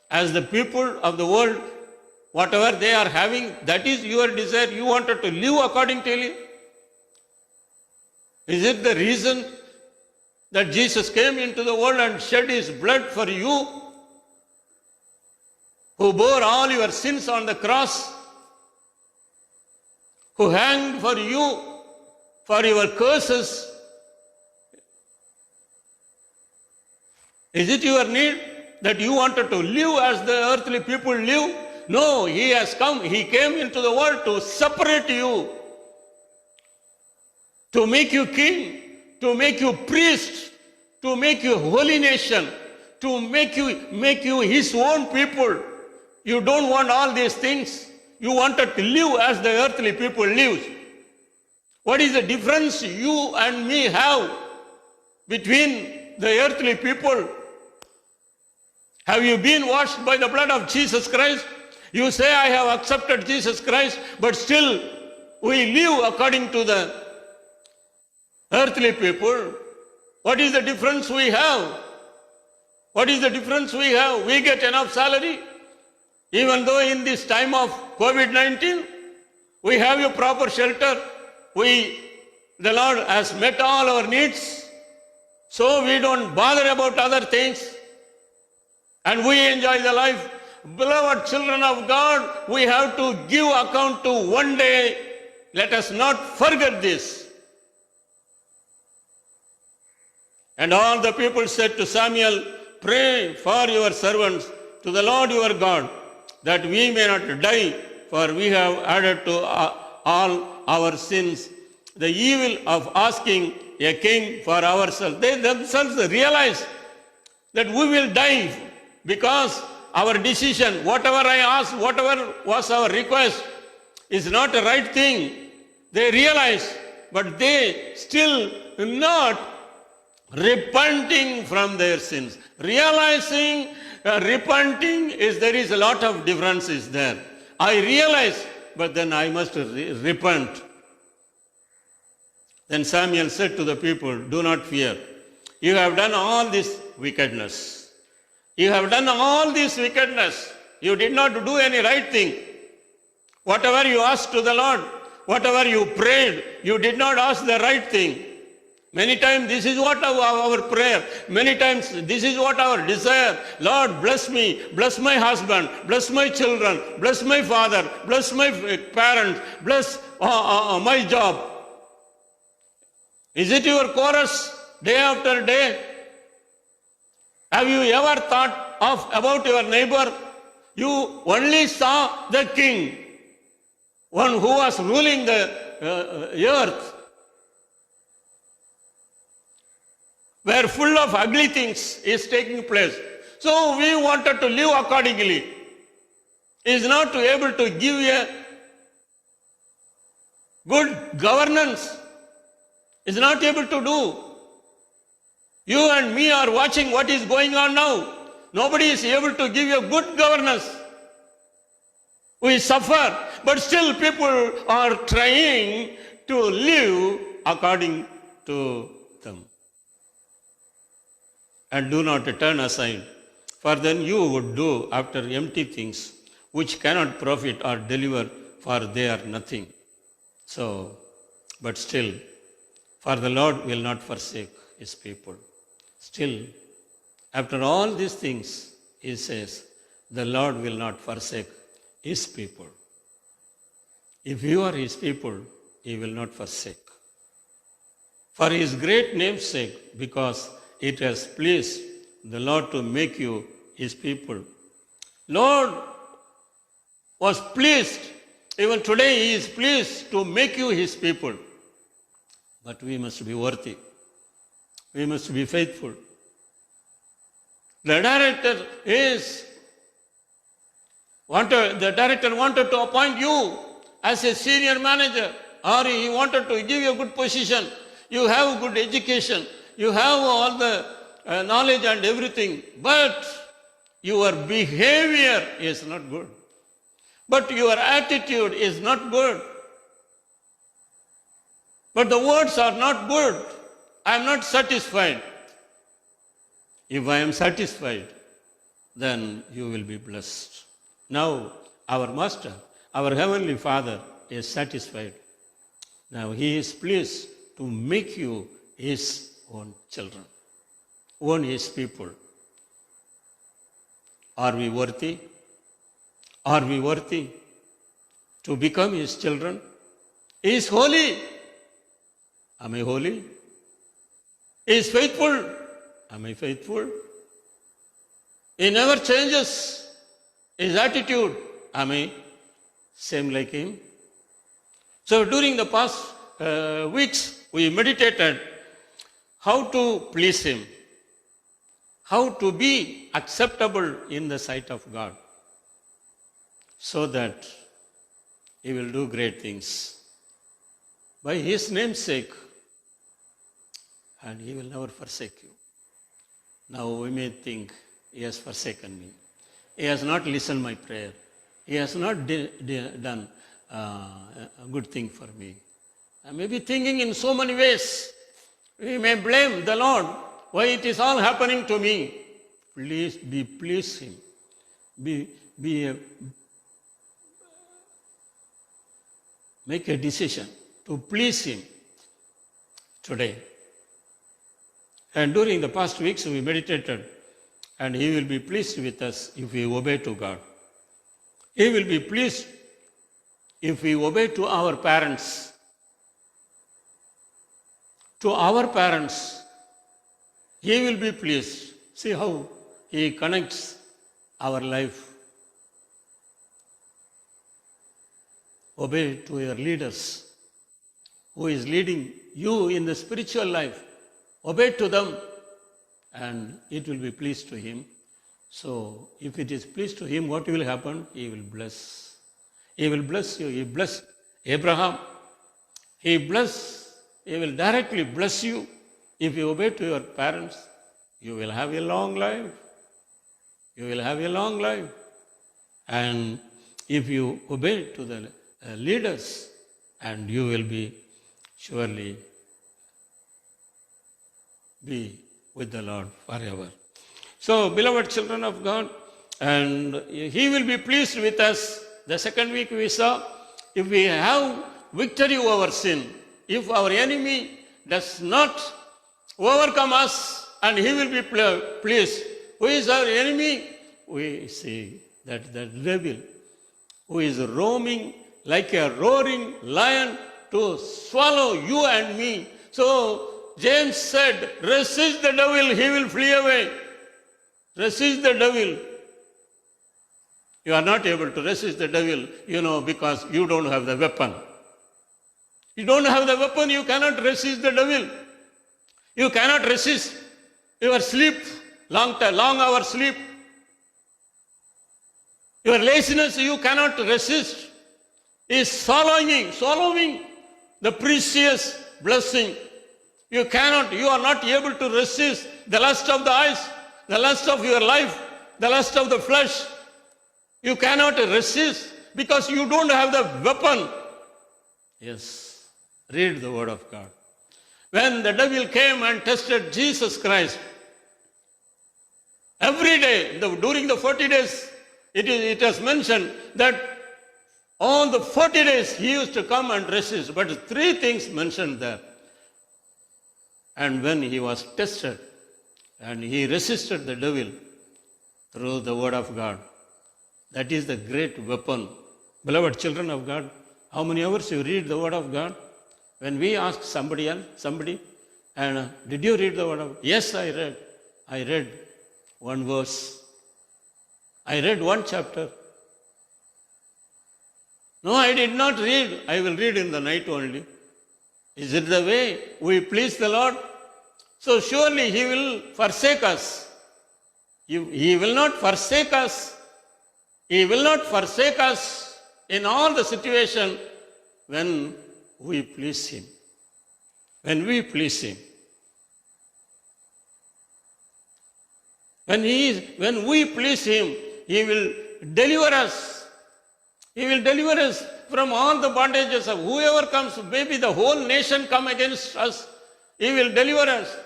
As the people of the world, whatever they are having, that is your desire. You wanted to live according to it. Is it the reason that Jesus came into the world and shed his blood for you, who bore all your sins on the cross, who hanged for you, for your curses? Is it your need that you wanted to live as the earthly people live? No, he has come, he came into the world to separate you, to make you king, to make you priest, to make you holy nation, to make you his own people. You don't want all these things. You wanted to live as the earthly people live. What is the difference you and me have between the earthly people? Have you been washed by the blood of Jesus Christ? You say, I have accepted Jesus Christ, but still we live according to the earthly people. What is the difference we have? What is the difference we have? We get enough salary. Even though in this time of COVID-19, we have a proper shelter. The Lord has met all our needs. So we don't bother about other things. And we enjoy the life. Beloved children of God, we have to give account to one day. Let us not forget this. And all the people said to Samuel, pray for your servants to the Lord your God, that we may not die, for we have added to all our sins the evil of asking a king for ourselves. They themselves realize that we will die because our decision, whatever I asked, whatever was our request, is not the right thing. They realize, but they still not repenting from their sins. Realizing, repenting there is a lot of differences there. I realize, but then I must repent. Then Samuel said to the people, do not fear. You have done all this wickedness. You have done all this wickedness. You did not do any right thing. Whatever you asked to the Lord, whatever you prayed, you did not ask the right thing. Many times this is what our prayer. Many times this is what our desire. Lord, bless me, bless my husband, bless my children, bless my father, bless my parents, bless my job. Is it your chorus day after day? Have you ever thought about your neighbor? You only saw the king, one who was ruling the earth, where full of ugly things is taking place. So we wanted to live accordingly. Is not to able to give good governance is not able to do. You and me are watching what is going on now. Nobody is able to give you good governance. We suffer, but still people are trying to live according to them. And do not turn aside, for then you would do after empty things which cannot profit or deliver, for they are nothing. So, but still, for the Lord will not forsake his people. Still, after all these things, he says, the Lord will not forsake his people. If you are his people, he will not forsake. For his great name's sake, because it has pleased the Lord to make you his people. Lord was pleased, even today he is pleased to make you his people. But we must be worthy. We must be faithful. The director wanted to appoint you as a senior manager, or he wanted to give you a good position. You have good education. You have all the knowledge and everything. But your behavior is not good. But your attitude is not good. But the words are not good. I am not satisfied. If I am satisfied, then you will be blessed. Now, our Master, our Heavenly Father is satisfied. Now, he is pleased to make you his own children, own his people. Are we worthy? Are we worthy to become his children? He is holy. Am I holy? He is faithful. Am I faithful? He never changes his attitude. Am I same like him? So during the past weeks, we meditated how to please him, how to be acceptable in the sight of God, so that he will do great things by his name's sake, and he will never forsake you. Now we may think, he has forsaken me. He has not listened my prayer. He has not done a good thing for me. I may be thinking in so many ways. We may blame the Lord, why it is all happening to me. Please please him. Make a decision to please him today. And during the past weeks we meditated, and he will be pleased with us if we obey to God. He will be pleased if we obey to our parents. To our parents, he will be pleased. See how he connects our life. Obey to your leaders who is leading you in the spiritual life. Obey to them, and it will be pleased to him. So, if it is pleased to him, what will happen? He will bless. He will bless you. He blessed Abraham. He will directly bless you. If you obey to your parents, you will have a long life. You will have a long life. And if you obey to the leaders, and you will be surely be with the Lord forever. So, beloved children of God, and he will be pleased with us. The second week we saw, if we have victory over sin, if our enemy does not overcome us, and he will be pleased. Who is our enemy? We see that the devil, who is roaming like a roaring lion to swallow you and me. So, James said, resist the devil, he will flee away. Resist the devil. You are not able to resist the devil, because you don't have the weapon. You don't have the weapon, you cannot resist the devil. You cannot resist your sleep, long hour sleep. Your laziness, you cannot resist. Is swallowing the precious blessing. You are not able to resist the lust of the eyes, the lust of your life, the lust of the flesh. You cannot resist because you don't have the weapon. Yes, read the word of God. When the devil came and tested Jesus Christ, every day, during the 40 days, it has mentioned that on the 40 days he used to come and resist. But three things mentioned there. And when he was tested, and he resisted the devil through the word of God. That is the great weapon. Beloved children of God, how many hours you read the word of God? When we ask somebody, and did you read the word of God? Yes, I read. I read one verse. I read one chapter. No, I did not read. I will read in the night only. Is it the way we please the Lord? So surely He will forsake us. He will not forsake us. He will not forsake us in all the situation when we please Him. When we please Him. When we please Him, He will deliver us. He will deliver us from all the bondages of whoever comes. Maybe the whole nation come against us. He will deliver us.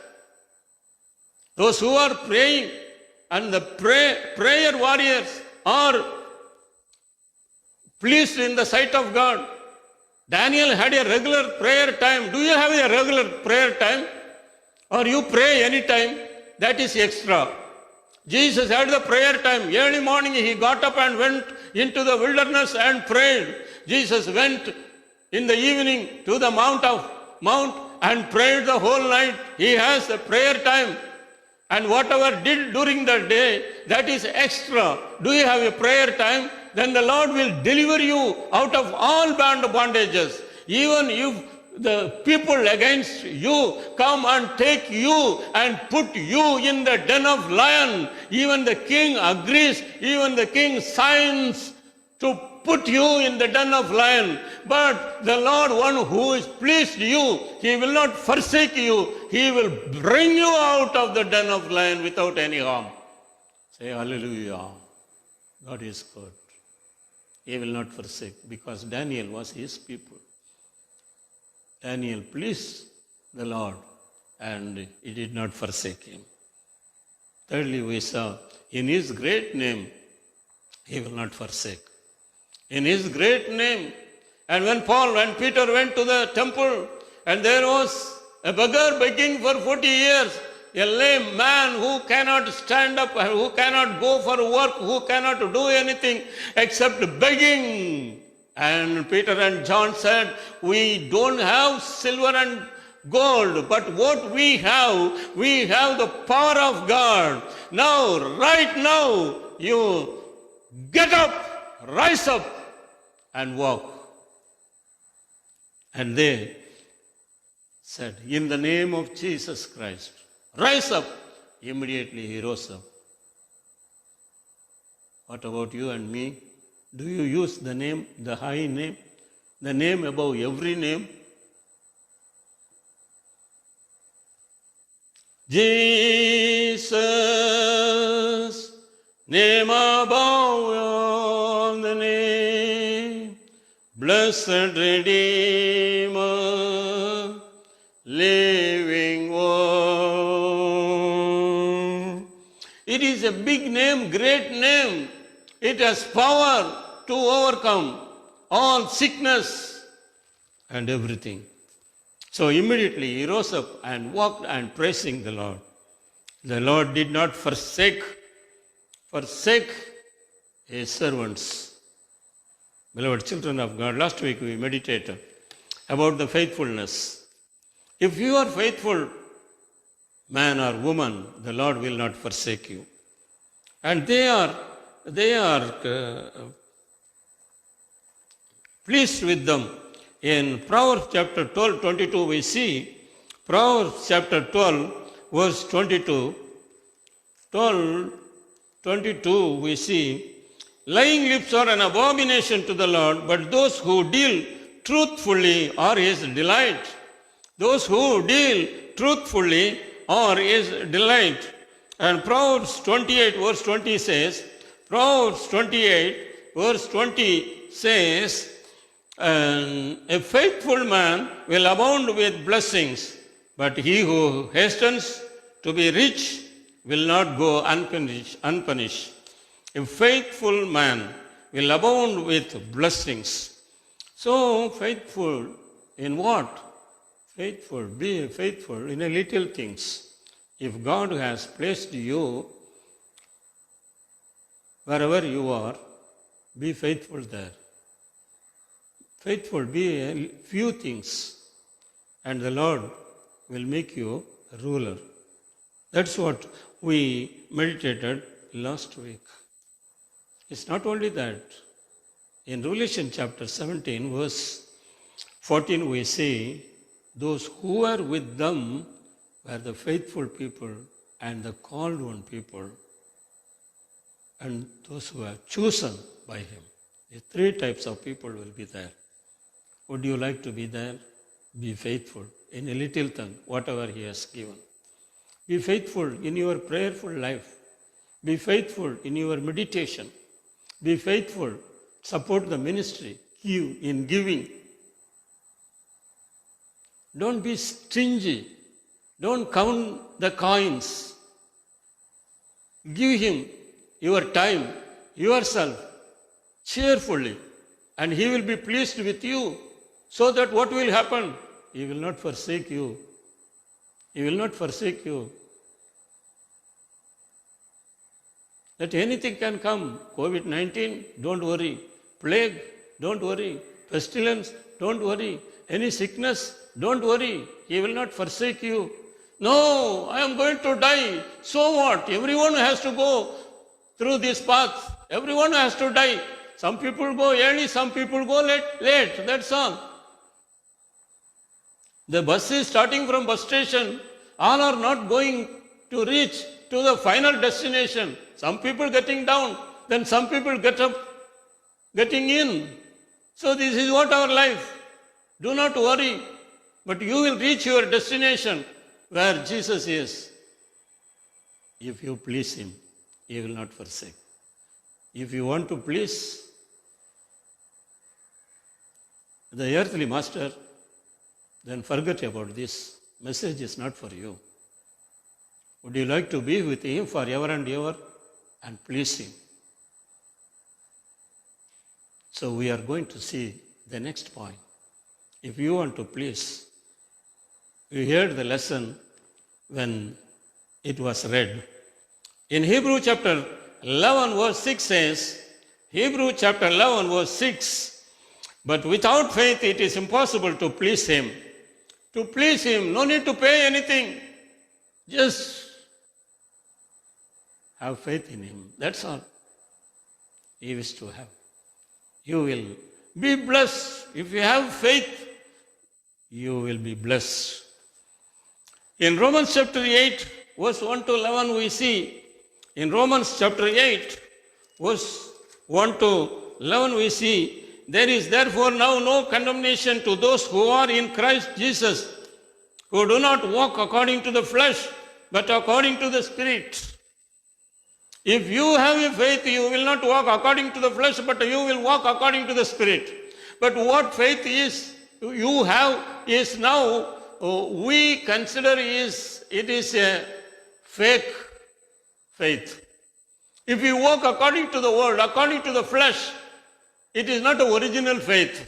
Those who are praying and the prayer warriors are pleased in the sight of God. Daniel had a regular prayer time. Do you have a regular prayer time? Or you pray anytime? That is extra. Jesus had the prayer time. Early morning he got up and went into the wilderness and prayed. Jesus went in the evening to the mount and prayed the whole night. He has a prayer time. And whatever did during the day, that is extra. Do you have a prayer time? Then the Lord will deliver you out of all bondages. Even if the people against you come and take you and put you in the den of lion, even the king agrees, even the king signs to put you in the den of lion. But the Lord, one who is pleased you, He will not forsake you. He will bring you out of the den of lion without any harm. Say hallelujah. God is good. He will not forsake, because Daniel was His people. Daniel pleased the Lord and He did not forsake him. Thirdly, we saw in His great name, He will not forsake. In His great name. And when Peter went to the temple and there was a beggar begging for 40 years, a lame man who cannot stand up, who cannot go for work, who cannot do anything except begging. And Peter and John said, we don't have silver and gold, but what we have the power of God. Now, right now, you get up, rise up, and walk. And they said, in the name of Jesus Christ, rise up. Immediately he rose up. What about you and me? Do you use the name, the high name, the name above every name? Jesus, name above all the name, blessed Redeemer, living one. It is a big name, great name. It has power to overcome all sickness and everything. So immediately he rose up and walked and praising the Lord. The Lord did not forsake His servants. Beloved children of God, last week we meditated about the faithfulness. If you are faithful, man or woman, the Lord will not forsake you. And they are pleased with them. In Proverbs chapter 12, 22, we see, Proverbs chapter 12, verse 22, 12, 22, we see, lying lips are an abomination to the Lord, but those who deal truthfully are his delight. Those who deal truthfully are his delight. And Proverbs 28 verse 20 says, Proverbs 28 verse 20 says, a faithful man will abound with blessings, but he who hastens to be rich will not go unpunished. A faithful man will abound with blessings. So faithful in what? Faithful, be faithful in a little things. If God has placed you wherever you are, be faithful there. Faithful, be a few things, and the Lord will make you a ruler. That's what we meditated last week. It's not only that. In Revelation chapter 17, verse 14, we see those who were with them were the faithful people and the called one people and those who are chosen by him. The three types of people will be there. Would you like to be there? Be faithful in a little thing, whatever he has given. Be faithful in your prayerful life. Be faithful in your meditation. Be faithful. Support the ministry. Give in giving. Don't be stingy. Don't count the coins. Give him your time, yourself, cheerfully, and he will be pleased with you. So that what will happen? He will not forsake you. He will not forsake you. That anything can come. COVID-19, don't worry. Plague, don't worry. Pestilence, don't worry. Any sickness, don't worry. He will not forsake you. No, I am going to die. So what? Everyone has to go through this path. Everyone has to die. Some people go early, some people go late. That's all. The bus is starting from bus station. All are not going to reach to the final destination. Some people getting down, then some people get up, getting in. So this is what our life. Do not worry, but you will reach your destination where Jesus is. If you please him, he will not forsake. If you want to please the earthly master, then forget about this. Message is not for you. Would you like to be with him forever and ever and please him? So we are going to see the next point. If you want to please, we heard the lesson when it was read. In Hebrew chapter 11 verse 6 says, Hebrew chapter 11 verse 6, but without faith it is impossible to please him. To please him, no need to pay anything. Just have faith in him. That's all he wishes to have. You will be blessed. If you have faith, you will be blessed. In Romans chapter 8, verse 1 to 11, we see, in Romans chapter 8, verse 1 to 11, we see, there is therefore now no condemnation to those who are in Christ Jesus, who do not walk according to the flesh, but according to the Spirit. If you have a faith, you will not walk according to the flesh, but you will walk according to the Spirit. But what faith is you have is now, we consider it is a fake faith. If you walk according to the world, according to the flesh, it is not an original faith.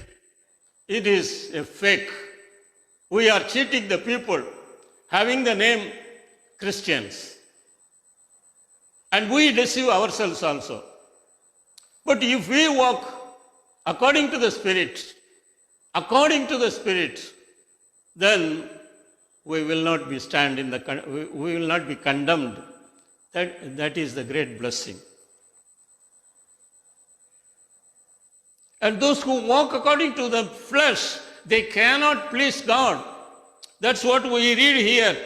It is a fake. We are cheating the people, having the name Christians. And we deceive ourselves also. But if we walk according to the Spirit, then we will not be we will not be condemned. That is the great blessing. And those who walk according to the flesh, they cannot please God. That's what we read here.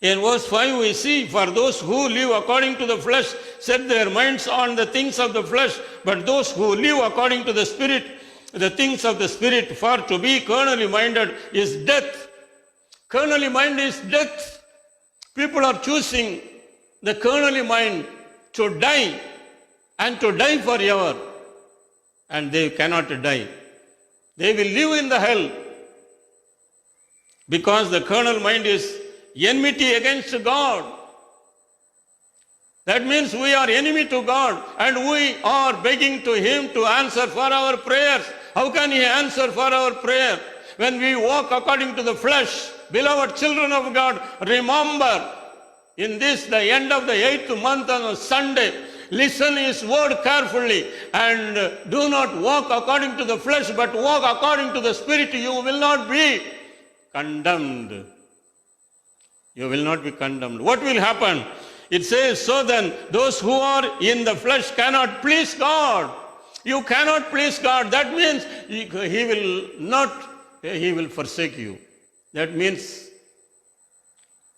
In verse 5 we see, for those who live according to the flesh set their minds on the things of the flesh, but those who live according to the Spirit the things of the Spirit, for to be carnally minded is death. Carnally mind is death. People are choosing the carnally mind to die and to die forever. And they cannot die. They will live in the hell because the carnal mind is enmity against God. That means we are enemy to God and we are begging to Him to answer for our prayers. How can He answer for our prayer? When we walk according to the flesh, beloved children of God, remember in this, the end of the 8th month on a Sunday, listen His word carefully and do not walk according to the flesh but walk according to the Spirit. You will not be condemned. You will not be condemned. What will happen? It says, so then those who are in the flesh cannot please God. You cannot please God. That means He will forsake you. That means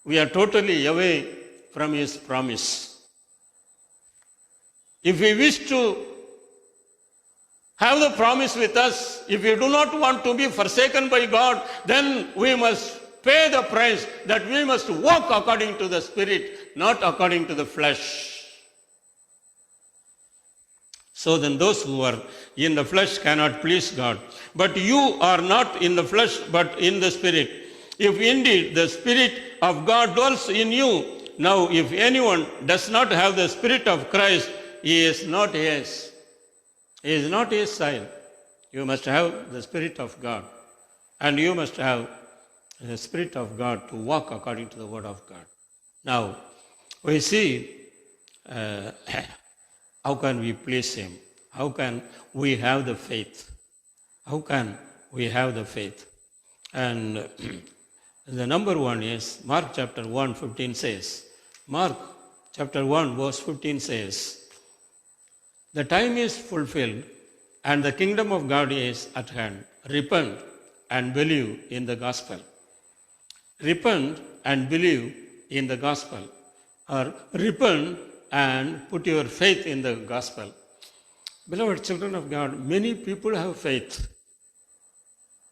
we are totally away from His promise. If we wish to have the promise with us, if we do not want to be forsaken by God, then we must pay the price that we must walk according to the Spirit, not according to the flesh. So then those who are in the flesh cannot please God. But you are not in the flesh, but in the Spirit. If indeed the Spirit of God dwells in you, now if anyone does not have the Spirit of Christ, he is not His. He is not His child. You must have the Spirit of God. And you must have the Spirit of God to walk according to the Word of God. Now, we see how can we please Him? How can we have the faith? How can we have the faith? And the number one is Mark chapter 1, 15 says, Mark chapter 1, verse 15 says, the time is fulfilled and the kingdom of God is at hand. Repent and believe in the gospel. Repent and believe in the gospel. Or repent and put your faith in the gospel. Beloved children of God, many people have faith.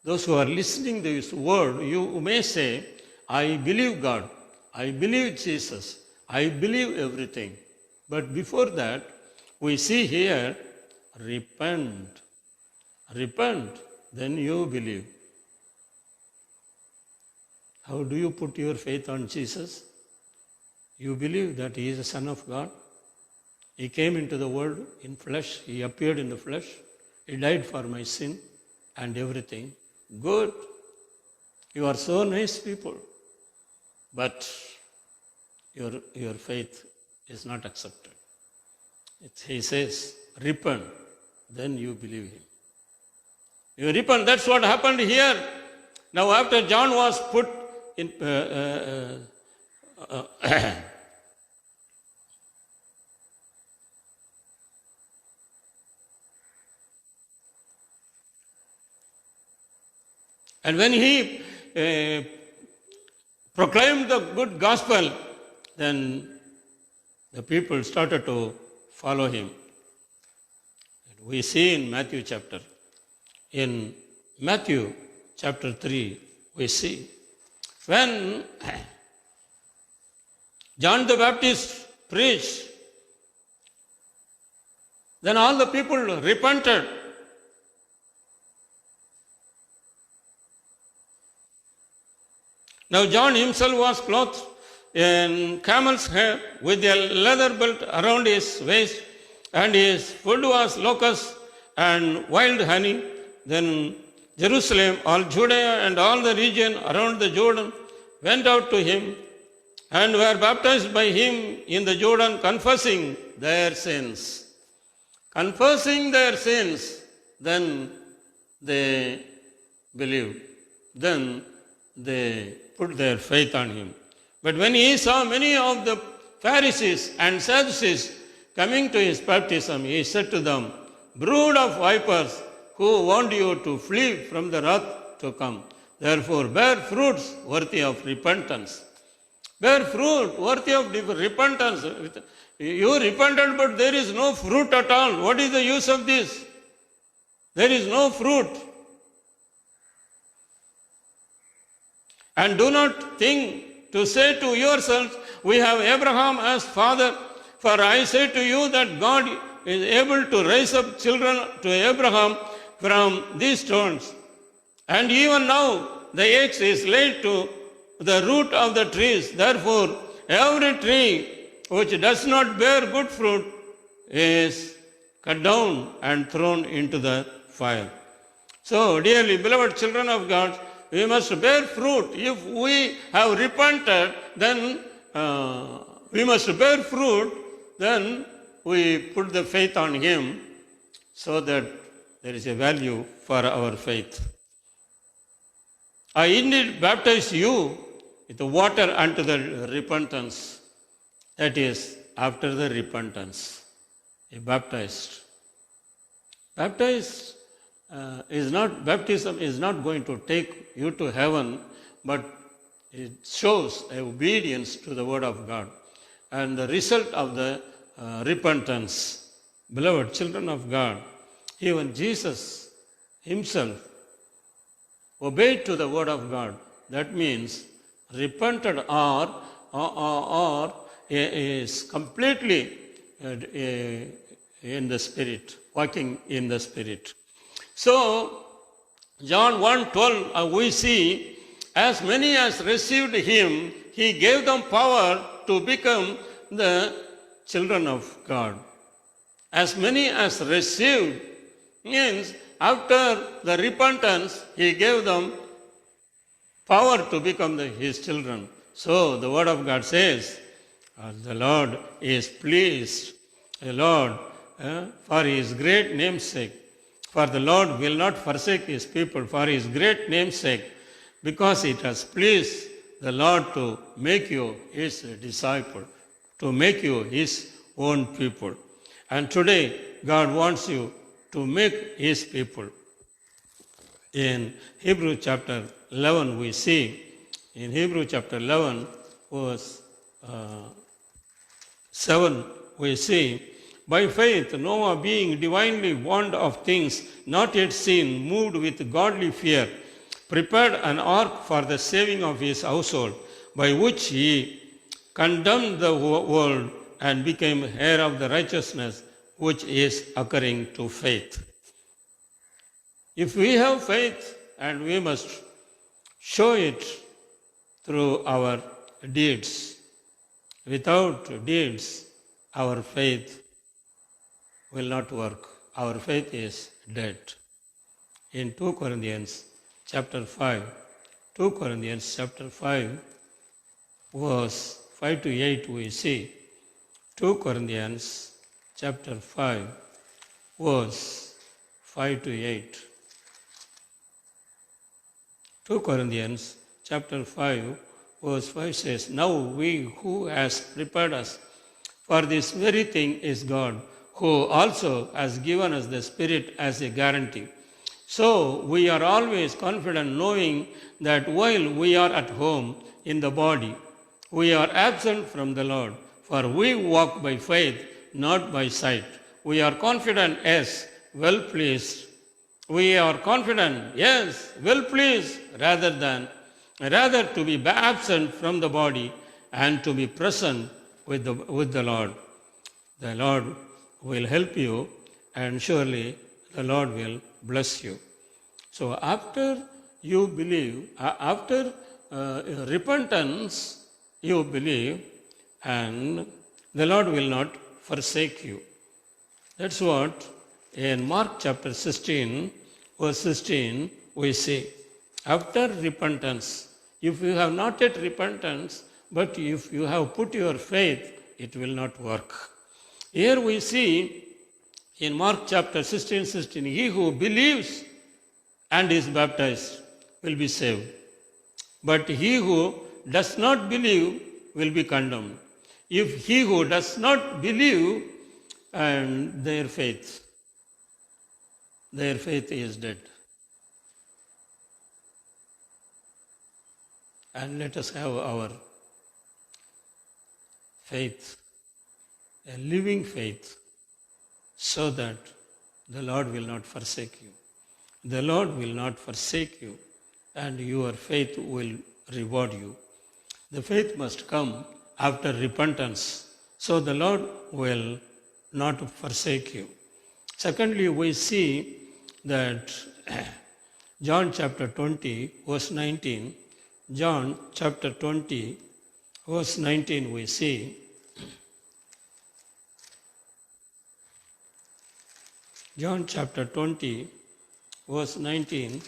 Those who are listening to this word, you may say, I believe God, I believe Jesus, I believe everything. But before that, we see here, repent. Repent, then you believe. How do you put your faith on Jesus? You believe that He is the Son of God. He came into the world in flesh. He appeared in the flesh. He died for my sin and everything. Good. You are so nice people. But your faith is not accepted. He says, repent, then you believe Him. You repent, that's what happened here. Now after John was put in, and when he proclaimed the good gospel, then the people started to follow him. We see in Matthew chapter 3, we see when John the Baptist preached, then all the people repented. Now John himself was clothed in camel's hair with a leather belt around his waist, and his food was locusts and wild honey. Then Jerusalem, all Judea and all the region around the Jordan went out to him and were baptized by him in the Jordan, confessing their sins. Confessing their sins, then they believed. Then they put their faith on him. But when he saw many of the Pharisees and Sadducees coming to his baptism, he said to them, brood of vipers, who warned you to flee from the wrath to come? Therefore, bear fruits worthy of repentance. Bear fruit worthy of repentance. You repented, but there is no fruit at all. What is the use of this? there is no fruit. And do not think to say to yourselves, we have Abraham as father, for I say to you that God is able to raise up children to Abraham from these stones. And even now the axe is laid to the root of the trees. Therefore, every tree which does not bear good fruit is cut down and thrown into the fire. So, dearly beloved children of God, we must bear fruit. If we have repented, then we must bear fruit, then we put the faith on Him so that there is a value for our faith. I indeed baptize you with the water unto the repentance. That is, after the repentance. Baptized. Baptized baptism is not going to take you to heaven, but it shows obedience to the word of God. And the result of the repentance, beloved children of God, even Jesus himself obeyed to the word of God. That means repented or is completely in the Spirit, walking in the Spirit. So, John 1:12, we see, as many as received him, he gave them power to become the children of God. As many as received means after the repentance, he gave them power to become his children. So the word of God says, the Lord is pleased, the Lord, for his great name's sake. For the Lord will not forsake his people for his great name's sake, because it has pleased the Lord to make you his disciple, to make you his own people. And today, God wants you to make his people. In Hebrew chapter 11, we see, in Hebrew chapter 11, verse 7, we see, by faith, Noah, being divinely warned of things not yet seen, moved with godly fear, prepared an ark for the saving of his household, by which he condemned the world and became heir of the righteousness which is occurring to faith. If we have faith, and we must show it through our deeds. Without deeds, our faith will not work. Our faith is dead. In 2 Corinthians chapter 5, 2 Corinthians chapter 5, verse 5 to 8, we see 2 Corinthians chapter 5, verse 5 to 8. 2 Corinthians chapter 5, verse 5 says, Now we who has prepared us for this very thing is God, who also has given us the Spirit as a guarantee. So we are always confident, knowing that while we are at home in the body, we are absent from the Lord. For we walk by faith, not by sight. We are confident, yes, well pleased. We are confident, yes, well pleased, rather to be absent from the body and to be present with the Lord. The Lord will help you, and surely the Lord will bless you. So after you believe, after repentance, you believe, and the Lord will not forsake you. That's what in Mark chapter 16, verse 16, we see. After repentance, if you have not yet repentance, but if you have put your faith, it will not work. Here we see in Mark chapter 16, he who believes and is baptized will be saved. But he who does not believe will be condemned. If he who does not believe, and their faith is dead. And let us have our faith, a living faith, so that the Lord will not forsake you. the Lord will not forsake you, and your faith will reward you. The faith must come after repentance, so the Lord will not forsake you. Secondly, we see that John chapter 20, verse 19, John chapter 20, verse 19, we see, John chapter 20, verse 19,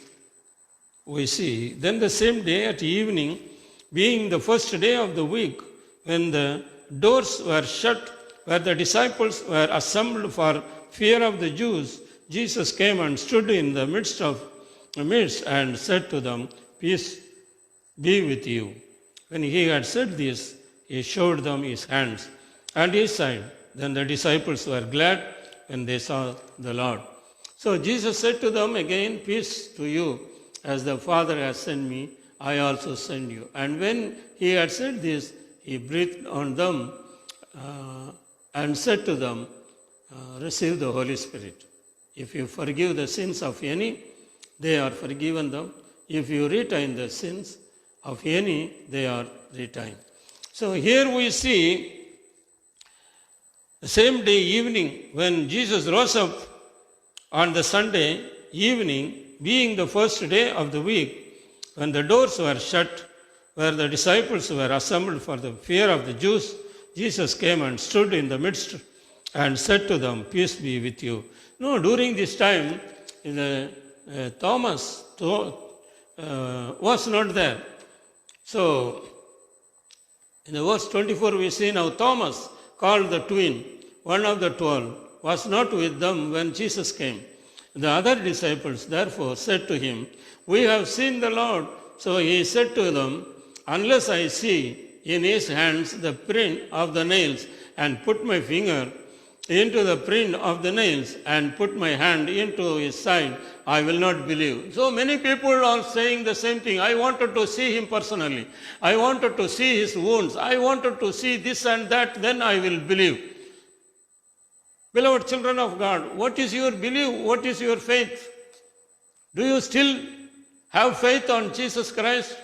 we see, then the same day at evening, being the first day of the week, when the doors were shut, where the disciples were assembled for fear of the Jews, Jesus came and stood in the midst and said to them, Peace be with you. When he had said this, he showed them his hands and his side. Then the disciples were glad when they saw the Lord. So Jesus said to them again, Peace to you. As the Father has sent me, I also send you. And when he had said this, he breathed on them and said to them, Receive the Holy Spirit. If you forgive the sins of any, they are forgiven them. If you retain the sins of any, they are retained. So here we see the same day evening when Jesus rose up on the Sunday evening, being the first day of the week, when the doors were shut, where the disciples were assembled for the fear of the Jews, Jesus came and stood in the midst and said to them, Peace be with you. No, during this time, Thomas was not there. So, in the verse 24 we see now Thomas, called the twin, one of the 12, was not with them when Jesus came. The other disciples therefore said to him, We have seen the Lord. So he said to them, Unless I see in his hands the print of the nails, and put my finger into the print of the nails, and put my hand into his side, I will not believe. So many people are saying the same thing. I wanted to see him personally. I wanted to see his wounds. I wanted to see this and that, then I will believe. Beloved children of God, what is your belief? What is your faith? Do you still have faith on Jesus Christ?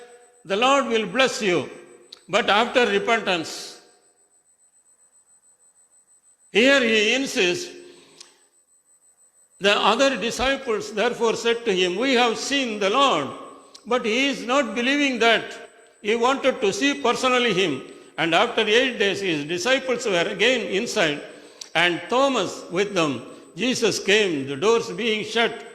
The Lord will bless you, but after repentance. Here he insists, the other disciples therefore said to him, We have seen the Lord. But he is not believing that. He wanted to see personally him. And after 8 days, his disciples were again inside, and Thomas with them. Jesus came, the doors being shut,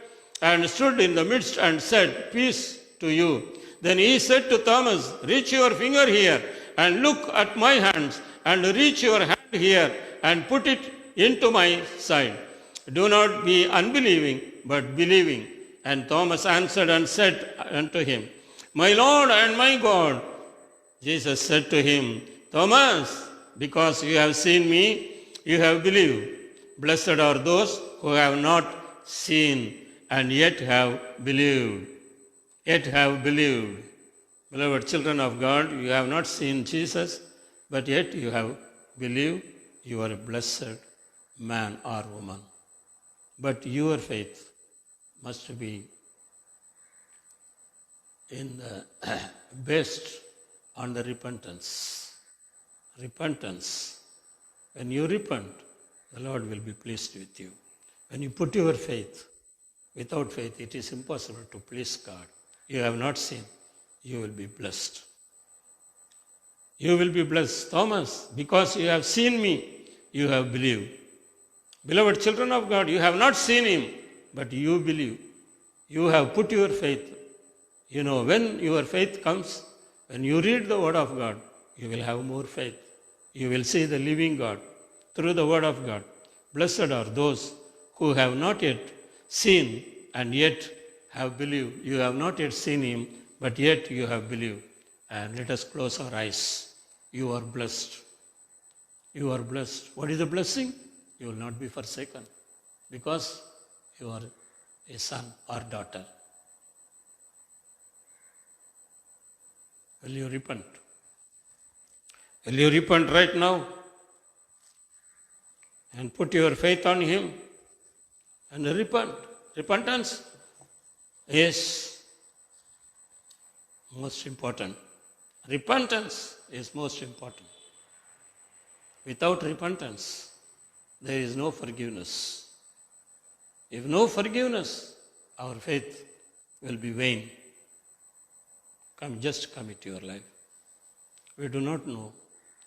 and stood in the midst and said, Peace to you. Then he said to Thomas, Reach your finger here, and look at my hands, and reach your hand here, and put it into my side. Do not be unbelieving, but believing. And Thomas answered and said unto him, My Lord and my God. Jesus said to him, Thomas, because you have seen me, you have believed. Blessed are those who have not seen and yet have believed. Yet have believed. Beloved children of God, you have not seen Jesus, but yet you have believed. You are a blessed man or woman. But your faith must be based on the repentance. Repentance. When you repent, the Lord will be pleased with you. When you put your faith, without faith, it is impossible to please God. You have not seen, you will be blessed. You will be blessed. Thomas, because you have seen me, you have believed. Beloved children of God, you have not seen him, but you believe. You have put your faith. You know, when your faith comes, when you read the Word of God, you will have more faith. You will see the living God through the Word of God. Blessed are those who have not yet seen and yet have believed. You have not yet seen him, but yet you have believed. And let us close our eyes. You are blessed. You are blessed. What is the blessing? You will not be forsaken because you are a son or daughter. Will you repent? Will you repent right now and put your faith on him and repent? Repentance is most important. Repentance is most important. Without repentance, there is no forgiveness. If no forgiveness, our faith will be vain. Just commit your life. We do not know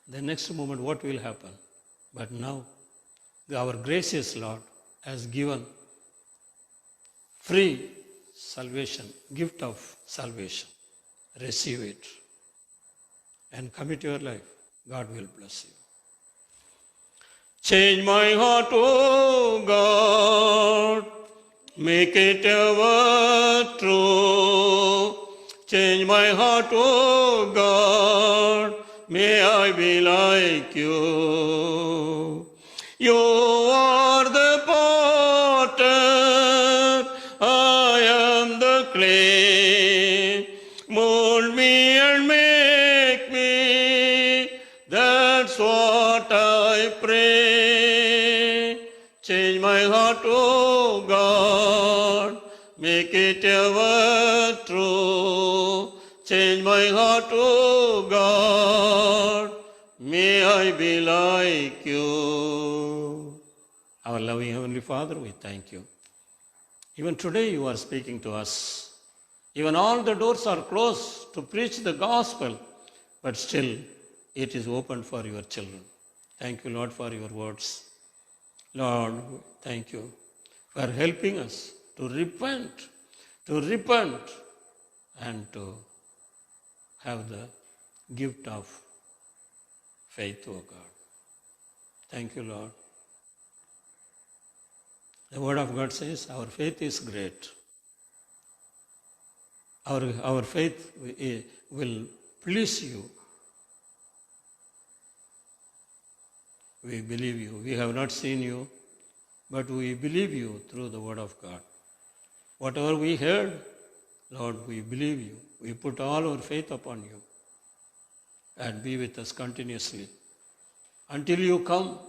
the next moment what will happen. But now, our gracious Lord has given free salvation, gift of salvation. Receive it and commit your life. God will bless you. Change my heart, O God, make it ever true. Change my heart, O God, may I be like you. You are the potter, I am the clay. Mold me and make me, that's what I pray. Change my heart, O God, make it ever true. Change my heart, O God, may I be like you. Our loving Heavenly Father, we thank you. Even today you are speaking to us. Even all the doors are closed to preach the gospel, but still it is open for your children. Thank you, Lord, for your words. Lord, thank you for helping us to repent and to have the gift of faith, O God. Thank you, Lord. The Word of God says our faith is great. Our faith will please you. We believe you. We have not seen you, but we believe you through the Word of God. Whatever we heard, Lord, we believe you. We put all our faith upon you. And be with us continuously. Until you come,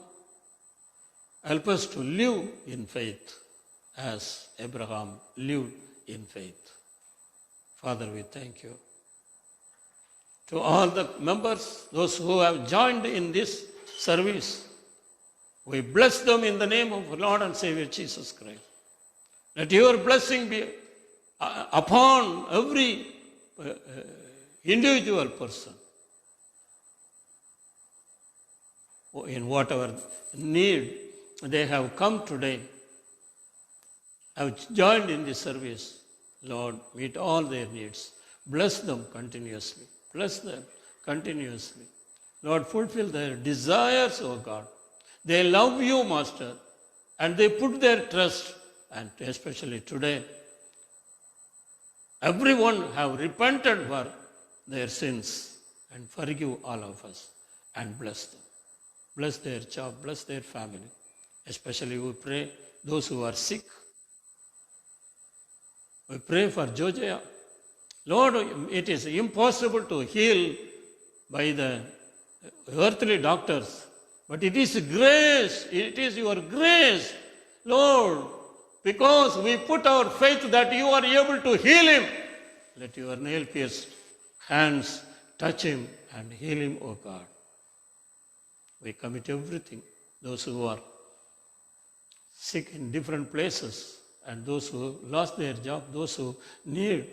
help us to live in faith as Abraham lived in faith. Father, we thank you. To all the members, those who have joined in this service, we bless them in the name of Lord and Savior Jesus Christ. Let your blessing be upon every individual person in whatever need they have come today, have joined in this service. Lord, meet all their needs. Bless them continuously. Bless them continuously. Lord, fulfill their desires, O God. They love you, Master, and they put their trust, and especially today, everyone have repented for their sins and forgive all of us and bless them. Bless their job, bless their family. Especially we pray those who are sick. We pray for Georgia. Lord, it is impossible to heal by the earthly doctors, but it is grace. It is your grace, Lord, because we put our faith that you are able to heal him. Let your nail-pierced hands touch him and heal him, O God. We commit everything. Those who are sick in different places, and those who lost their job, those who need,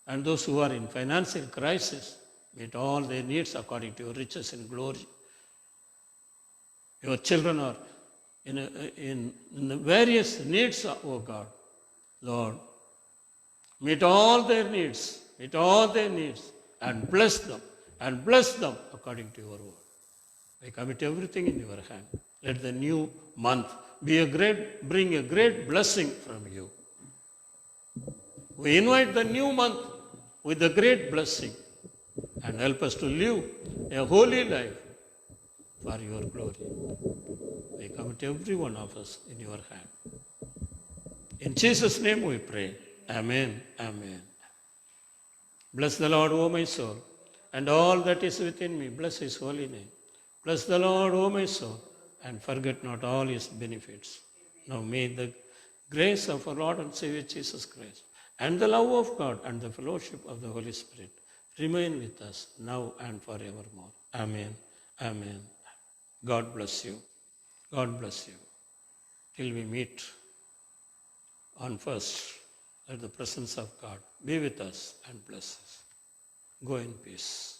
and those who are in financial crisis, meet all their needs according to your riches in glory. Your children are in the various needs, O God. Lord, meet all their needs, and bless them according to your word. I commit everything in your hand. Let the new month bring a great blessing from you. We invite the new month with a great blessing and help us to live a holy life for your glory. We commit every one of us in your hand. In Jesus' name we pray. Amen. Amen. Bless the Lord, O my soul, and all that is within me. Bless his holy name. Bless the Lord, O my soul, and forget not all his benefits. Now may the grace of our Lord and Savior Jesus Christ, and the love of God and the fellowship of the Holy Spirit remain with us now and forevermore. Amen. Amen. God bless you. God bless you. Till we meet on first, let the presence of God be with us and bless us. Go in peace.